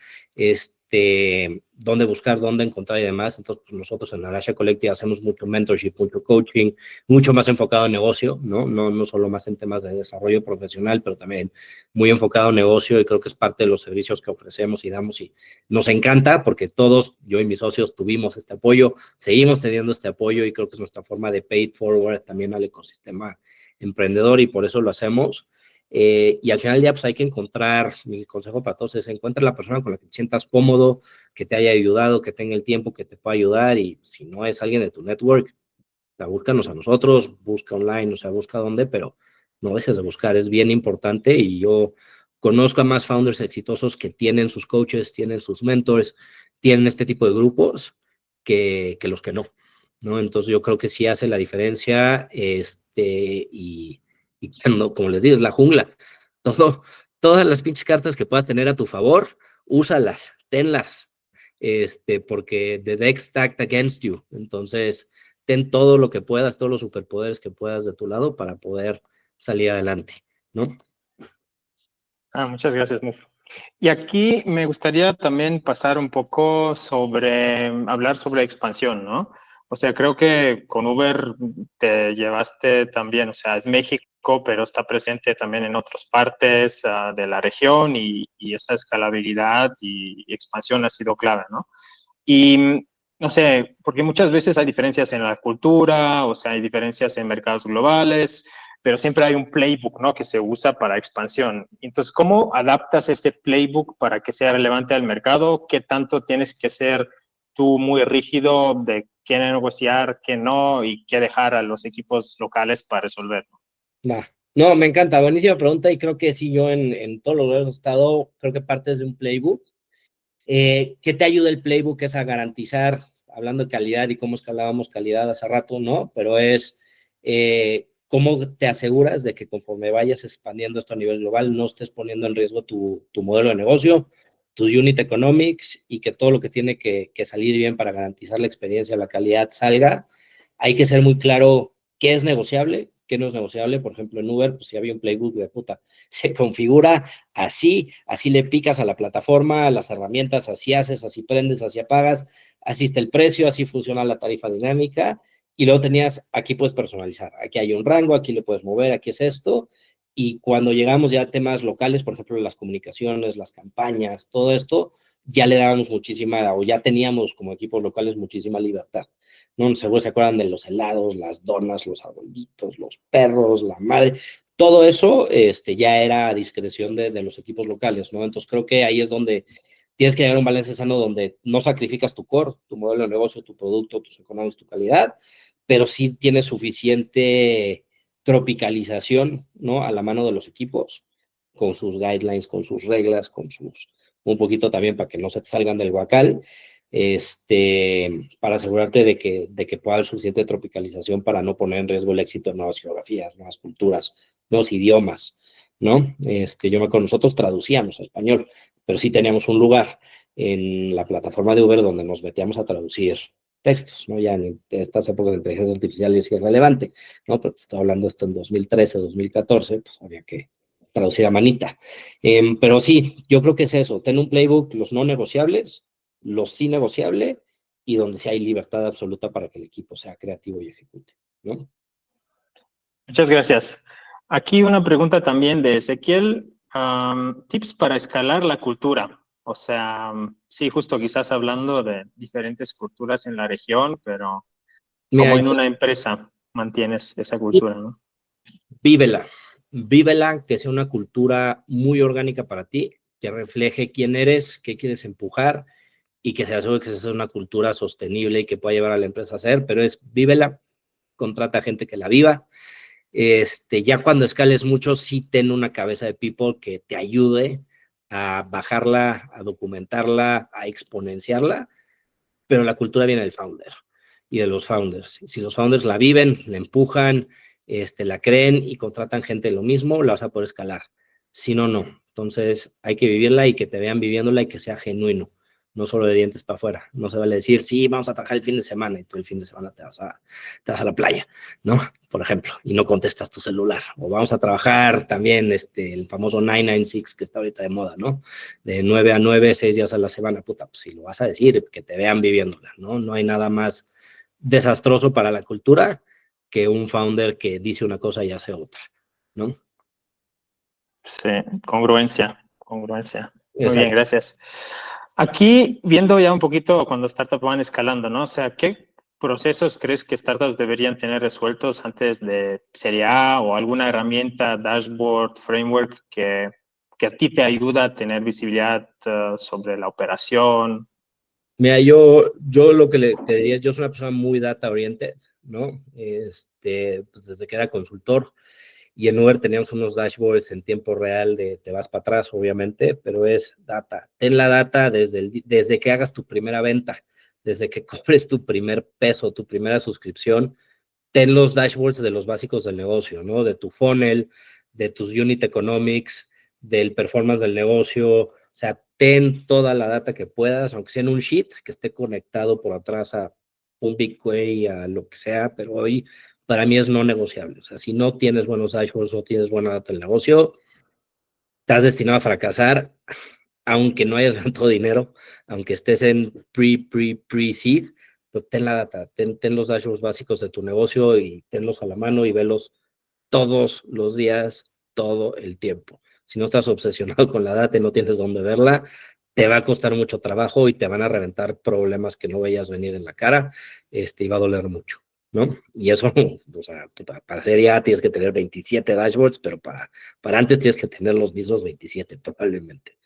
dónde encontrar y demás. Entonces, pues nosotros en Alasha Collective hacemos mucho mentorship, mucho coaching, mucho más enfocado en negocio, ¿no? No solo más en temas de desarrollo profesional, pero también muy enfocado en negocio, y creo que es parte de los servicios que ofrecemos y damos, y nos encanta porque todos, yo y mis socios, tuvimos este apoyo, seguimos teniendo este apoyo, y creo que es nuestra forma de pay it forward también al ecosistema emprendedor, y por eso lo hacemos. Y al final del día, pues hay que encontrar, mi consejo para todos es: encuentra la persona con la que te sientas cómodo, que te haya ayudado, que tenga el tiempo, que te pueda ayudar, y si no es alguien de tu network, búscanos a nosotros, busca online, o sea, busca dónde, pero no dejes de buscar, es bien importante. Y yo conozco a más founders exitosos que tienen sus coaches, tienen sus mentors, tienen este tipo de grupos que los que no, ¿no? Entonces yo creo que sí hace la diferencia, y cuando, como les digo, es la jungla. Todas las pinches cartas que puedas tener a tu favor, úsalas, tenlas, porque the deck stacked against you. Entonces, ten todo lo que puedas, todos los superpoderes que puedas de tu lado para poder salir adelante, ¿no? Muchas gracias, Muf. Y aquí me gustaría también pasar un poco hablar sobre expansión, ¿no? O sea, creo que con Uber te llevaste también, o sea, es México, pero está presente también en otras partes de la región, y esa escalabilidad y expansión ha sido clave, ¿no? Y no sé, porque muchas veces hay diferencias en la cultura, o sea, hay diferencias en mercados globales, pero siempre hay un playbook, ¿no? Que se usa para expansión. Entonces, ¿cómo adaptas este playbook para que sea relevante al mercado? ¿Qué tanto tienes que ser tú muy rígido de qué negociar, qué no, y qué dejar a los equipos locales para resolverlo? No, me encanta, buenísima pregunta, y creo que sí, yo en todos los lugares he estado, creo que partes de un playbook. ¿Qué te ayuda el playbook? Es a garantizar, hablando de calidad y cómo escalábamos calidad hace rato, ¿no? Pero es cómo te aseguras de que conforme vayas expandiendo esto a nivel global, no estés poniendo en riesgo tu modelo de negocio, tu unit economics, y que todo lo que tiene que salir bien para garantizar la experiencia, la calidad, salga. Hay que ser muy claro qué es negociable, qué no es negociable. Por ejemplo, en Uber, pues si había un playbook de puta, se configura así le picas a la plataforma, a las herramientas, así haces, así prendes, así apagas, así está el precio, así funciona la tarifa dinámica. Y luego tenías, aquí puedes personalizar, aquí hay un rango, aquí le puedes mover, aquí es esto. Y cuando llegamos ya a temas locales, por ejemplo, las comunicaciones, las campañas, todo esto, ya le dábamos muchísima, o ya teníamos como equipos locales muchísima libertad. No, seguro se acuerdan de los helados, las donas, los arbolitos, los perros, la madre. Todo eso ya era a discreción de los equipos locales, ¿no? Entonces creo que ahí es donde tienes que llegar a un balance sano, donde no sacrificas tu core, tu modelo de negocio, tu producto, tus económicos, tu calidad, pero sí tienes suficiente tropicalización, ¿no? A la mano de los equipos, con sus guidelines, con sus reglas, un poquito también para que no se te salgan del guacal, para asegurarte de que pueda haber suficiente tropicalización para no poner en riesgo el éxito de nuevas geografías, nuevas culturas, nuevos idiomas, ¿no? Yo me acuerdo, nosotros traducíamos a español, pero sí teníamos un lugar en la plataforma de Uber donde nos metíamos a traducir textos, ¿no? Ya en estas épocas de inteligencia artificial es irrelevante, ¿no? Pero te estoy hablando esto en 2013, 2014, pues había que traducir a manita. Pero sí, yo creo que es eso, ten un playbook, los no negociables, los sí negociables, y donde sí hay libertad absoluta para que el equipo sea creativo y ejecute, ¿no? Muchas gracias. Aquí una pregunta también de Ezequiel. Tips para escalar la cultura. O sea, sí, justo quizás hablando de diferentes culturas en la región, pero Mira, como en una empresa mantienes esa cultura, ¿no? vívela, que sea una cultura muy orgánica para ti, que refleje quién eres, qué quieres empujar y que se asegure que sea una cultura sostenible y que pueda llevar a la empresa a ser, pero es vívela, contrata gente que la viva. Ya cuando escales mucho, sí ten una cabeza de people que te ayude a bajarla, a documentarla, a exponenciarla, pero la cultura viene del founder y de los founders. Si los founders la viven, la empujan, la creen y contratan gente de lo mismo, la vas a poder escalar. Si no, no. Entonces hay que vivirla y que te vean viviéndola y que sea genuino, no solo de dientes para afuera. No se vale decir, sí, vamos a trabajar el fin de semana y tú el fin de semana te vas a la playa, ¿no? Por ejemplo, y no contestas tu celular. O vamos a trabajar también el famoso 996 que está ahorita de moda, ¿no? De 9 a 9, 6 días a la semana, puta, pues si lo vas a decir, que te vean viviéndola, ¿no? No hay nada más desastroso para la cultura que un founder que dice una cosa y hace otra, ¿no? Sí, congruencia. Muy bien, Exacto. gracias. Aquí, viendo ya un poquito cuando startups van escalando, ¿no? O sea, ¿qué procesos crees que startups deberían tener resueltos antes de Serie A o alguna herramienta, dashboard, framework que a ti te ayuda a tener visibilidad sobre la operación? Mira, yo lo que te diría es, yo soy una persona muy data oriented, ¿no? Pues desde que era consultor y en Uber teníamos unos dashboards en tiempo real de te vas para atrás, obviamente, pero es data. Ten la data desde que hagas tu primera venta, desde que cobres tu primer peso, tu primera suscripción, ten los dashboards de los básicos del negocio, ¿no? De tu funnel, de tus unit economics, del performance del negocio, o sea, ten toda la data que puedas, aunque sea en un sheet, que esté conectado por atrás a un BigQuery, a lo que sea, pero hoy para mí es no negociable. O sea, si no tienes buenos dashboards, no tienes buena data del negocio, estás destinado a fracasar, aunque no hayas ganado dinero, aunque estés en pre-seed, pero ten la data, ten los dashboards básicos de tu negocio y tenlos a la mano y velos todos los días, todo el tiempo. Si no estás obsesionado con la data y no tienes dónde verla, te va a costar mucho trabajo y te van a reventar problemas que no veías venir en la cara, y va a doler mucho, ¿no? Y eso, o sea, para hacer ya tienes que tener 27 dashboards, pero para antes tienes que tener los mismos 27, probablemente.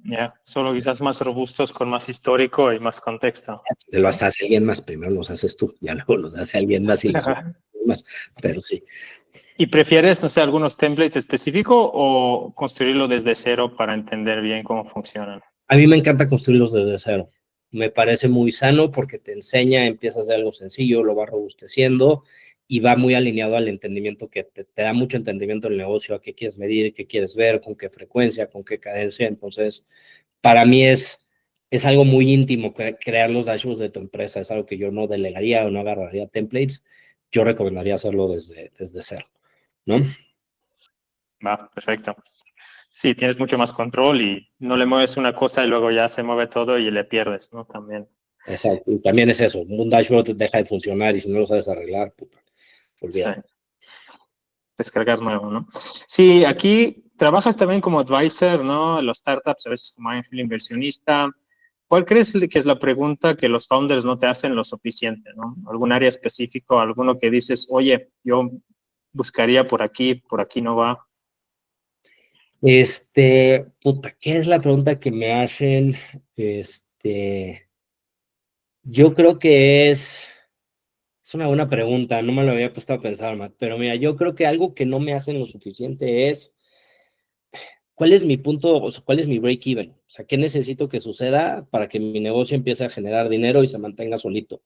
Ya, solo quizás más robustos con más histórico y más contexto. Se los hace alguien más, primero los haces tú, ya luego los hace alguien más y los más, pero sí. ¿Y prefieres, no sé, algunos templates específicos o construirlo desde cero para entender bien cómo funcionan? A mí me encanta construirlos desde cero. Me parece muy sano porque te enseña, empiezas de algo sencillo, lo vas robusteciendo y va muy alineado al entendimiento que te da mucho entendimiento del negocio, a qué quieres medir, qué quieres ver, con qué frecuencia, con qué cadencia. Entonces, para mí es algo muy íntimo crear los dashboards de tu empresa. Es algo que yo no delegaría o no agarraría templates. Yo recomendaría hacerlo desde cero, ¿no? Va, perfecto. Sí, tienes mucho más control y no le mueves una cosa y luego ya se mueve todo y le pierdes, ¿no? También. Exacto. Y también es eso. Un dashboard deja de funcionar y si no lo sabes arreglar, puta, olvídate. Sí. Descargar nuevo, ¿no? Sí, aquí trabajas también como advisor, ¿no? Los startups, a veces como ángel inversionista. ¿Cuál crees que es la pregunta que los founders no te hacen lo suficiente, ¿no? ¿Algún área específico, alguno que dices, oye, yo buscaría por aquí no va? Puta, ¿qué es la pregunta que me hacen? Yo creo que es Es una buena pregunta, no me lo había puesto a pensar, Matt, pero mira, yo creo que algo que no me hacen lo suficiente es, ¿cuál es mi punto, o sea, cuál es mi break-even? O sea, ¿qué necesito que suceda para que mi negocio empiece a generar dinero y se mantenga solito?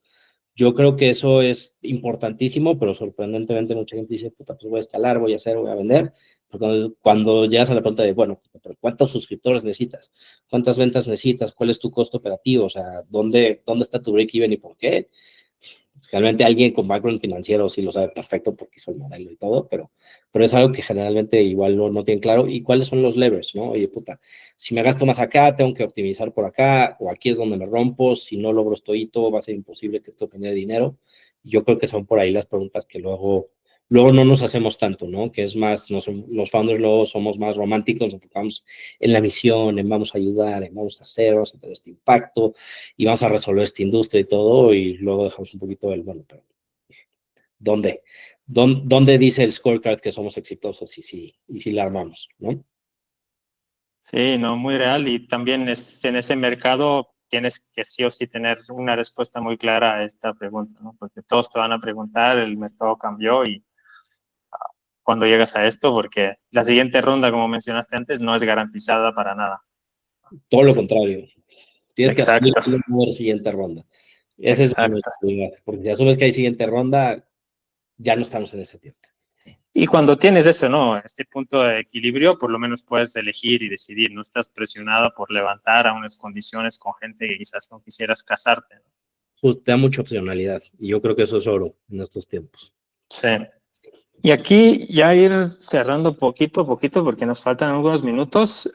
Yo creo que eso es importantísimo, pero sorprendentemente mucha gente dice, puta, pues voy a escalar, voy a hacer, voy a vender. Pero cuando llegas a la pregunta de, bueno, pero ¿cuántos suscriptores necesitas? ¿Cuántas ventas necesitas? ¿Cuál es tu costo operativo? O sea, ¿dónde está tu break-even y por qué? Realmente alguien con background financiero sí lo sabe perfecto porque hizo el modelo y todo, pero es algo que generalmente igual no tienen claro. ¿Y cuáles son los levers, no? Oye, puta, si me gasto más acá, tengo que optimizar por acá, o aquí es donde me rompo, si no logro esto hito, va a ser imposible que esto genere dinero. Y yo creo que son por ahí las preguntas que luego no nos hacemos tanto, ¿no? Que es más, los founders luego somos más románticos, nos enfocamos en la misión, en vamos a ayudar, en vamos a hacer, vamos a tener este impacto, y vamos a resolver esta industria y todo, y luego dejamos un poquito del, bueno, pero ¿dónde? ¿Dónde dice el scorecard que somos exitosos y si la armamos, ¿no? Sí, no, muy real. Y también en ese mercado tienes que sí o sí tener una respuesta muy clara a esta pregunta, ¿no? Porque todos te van a preguntar, el mercado cambió y cuando llegas a esto, porque la siguiente ronda, como mencionaste antes, no es garantizada para nada. Todo lo contrario. Tienes que asumir Exacto, que no va a haber siguiente ronda. Esa es la exacto. mentalidad, porque si asumes que hay siguiente ronda, ya no estamos en ese tiempo. Y cuando tienes eso, ¿no? Este punto de equilibrio, por lo menos puedes elegir y decidir. No estás presionada por levantar a unas condiciones con gente que quizás no quisieras casarte, ¿no? Pues te da mucha opcionalidad, y yo creo que eso es oro en estos tiempos. Sí. Y aquí ya ir cerrando poquito a poquito porque nos faltan algunos minutos.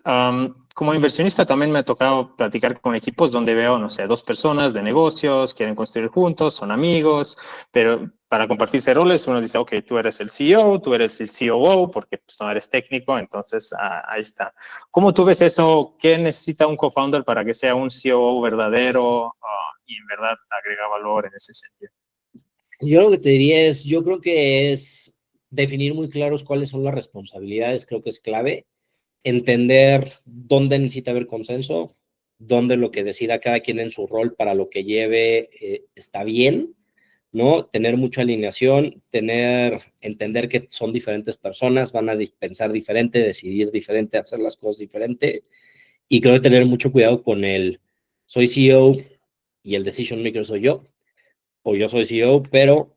Como inversionista también me ha tocado platicar con equipos donde veo, no sé, dos personas de negocios, quieren construir juntos, son amigos, pero para compartirse roles uno dice, ok, tú eres el CEO, tú eres el COO, porque pues, no eres técnico, entonces ahí está. ¿Cómo tú ves eso? ¿Qué necesita un co-founder para que sea un COO verdadero y en verdad agrega valor en ese sentido? Yo lo que te diría es, yo creo que es definir muy claros cuáles son las responsabilidades, creo que es clave, entender dónde necesita haber consenso, dónde lo que decida cada quien en su rol para lo que lleve está bien, ¿no? Tener mucha alineación, entender que son diferentes personas, van a pensar diferente, decidir diferente, hacer las cosas diferente, y creo que tener mucho cuidado con soy CEO y el decision maker soy yo, o yo soy CEO, pero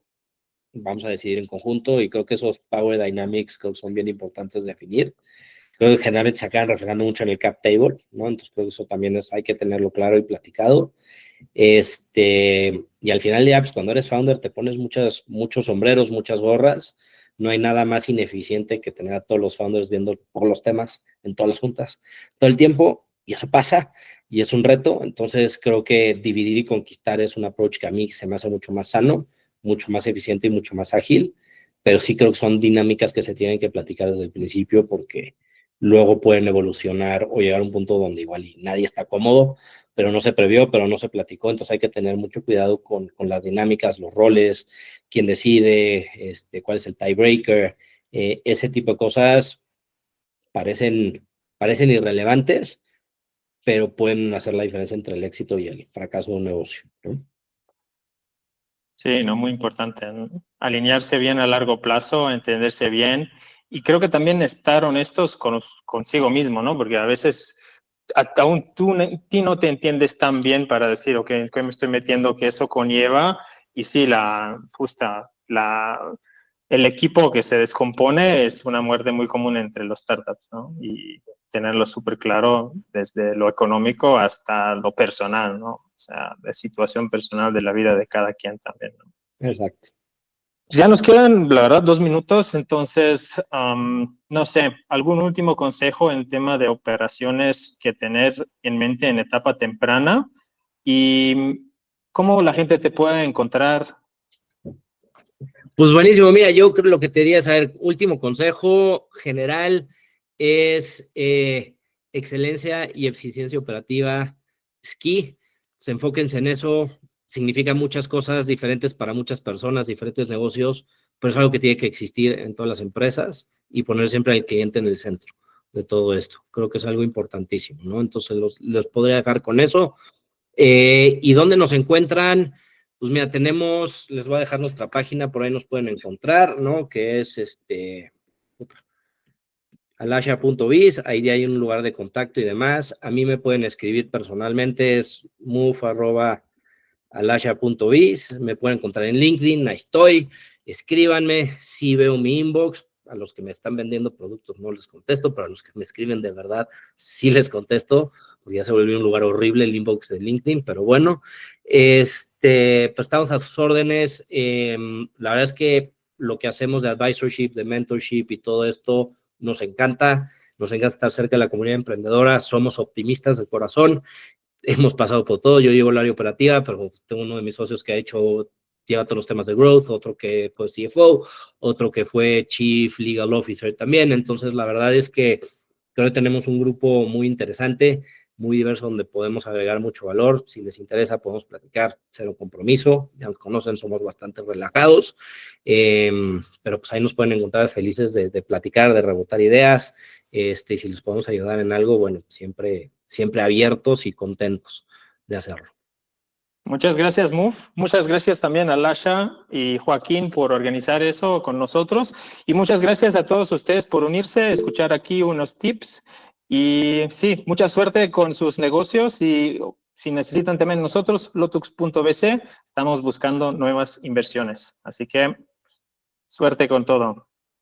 vamos a decidir en conjunto, y creo que esos power dynamics creo que son bien importantes de definir. Creo que generalmente se acaban reflejando mucho en el cap table, ¿no? Entonces creo que eso también hay que tenerlo claro y platicado. Y al final ya, pues cuando eres founder te pones muchos sombreros, muchas gorras. No hay nada más ineficiente que tener a todos los founders viendo todos los temas en todas las juntas todo el tiempo, y eso pasa y es un reto. Entonces creo que dividir y conquistar es un approach que a mí se me hace mucho más sano, mucho más eficiente y mucho más ágil, pero sí creo que son dinámicas que se tienen que platicar desde el principio, porque luego pueden evolucionar o llegar a un punto donde igual y nadie está cómodo, pero no se previó, pero no se platicó. Entonces hay que tener mucho cuidado con las dinámicas, los roles, quién decide, cuál es el tiebreaker, ese tipo de cosas parecen irrelevantes, pero pueden hacer la diferencia entre el éxito y el fracaso de un negocio, ¿no? Sí, no, muy importante, ¿no? Alinearse bien a largo plazo, entenderse bien y creo que también estar honestos consigo mismo, ¿no? Porque a veces aún tú no te entiendes tan bien para decir, ok, ¿en qué me estoy metiendo? Que eso conlleva. Y sí, el equipo que se descompone es una muerte muy común entre los startups, ¿no? Y tenerlo súper claro desde lo económico hasta lo personal, ¿no? O sea, la situación personal de la vida de cada quien también, ¿no? Exacto. Ya nos quedan, la verdad, 2 minutos, entonces, no sé, ¿algún último consejo en tema de operaciones que tener en mente en etapa temprana? ¿Y cómo la gente te puede encontrar? Pues buenísimo, mira, yo creo lo que te diría es, a ver, último consejo general es excelencia y eficiencia operativa es key. Se enfóquense en eso, significa muchas cosas diferentes para muchas personas, diferentes negocios, pero es algo que tiene que existir en todas las empresas, y poner siempre al cliente en el centro de todo esto. Creo que es algo importantísimo, ¿no? Entonces los podría dejar con eso. ¿Y dónde nos encuentran? Pues mira, les voy a dejar nuestra página, por ahí nos pueden encontrar, ¿no? Que es alasha.biz, ahí hay un lugar de contacto y demás. A mí me pueden escribir personalmente, es move@alasha.biz, me pueden encontrar en LinkedIn, ahí estoy, escríbanme, si veo mi inbox, a los que me están vendiendo productos no les contesto, pero a los que me escriben de verdad sí les contesto, porque ya se volvió un lugar horrible el inbox de LinkedIn, pero bueno, pues estamos a sus órdenes. La verdad es que lo que hacemos de advisorship, de mentorship y todo esto nos encanta estar cerca de la comunidad emprendedora, somos optimistas de corazón, hemos pasado por todo, yo llevo el área operativa, pero tengo uno de mis socios que lleva todos los temas de growth, otro que fue CFO, otro que fue Chief Legal Officer también, entonces la verdad es que creo que tenemos un grupo muy interesante, muy diverso, donde podemos agregar mucho valor. Si les interesa, podemos platicar, cero compromiso. Ya nos conocen, somos bastante relajados, pero pues ahí nos pueden encontrar felices de platicar, de rebotar ideas, y si les podemos ayudar en algo, bueno, siempre abiertos y contentos de hacerlo. Muchas gracias, Move. Muchas gracias también a Lasha y Joaquín por organizar eso con nosotros. Y muchas gracias a todos ustedes por unirse, escuchar aquí unos tips. Y sí, mucha suerte con sus negocios. Y si necesitan también nosotros, lotux.bc, estamos buscando nuevas inversiones. Así que suerte con todo.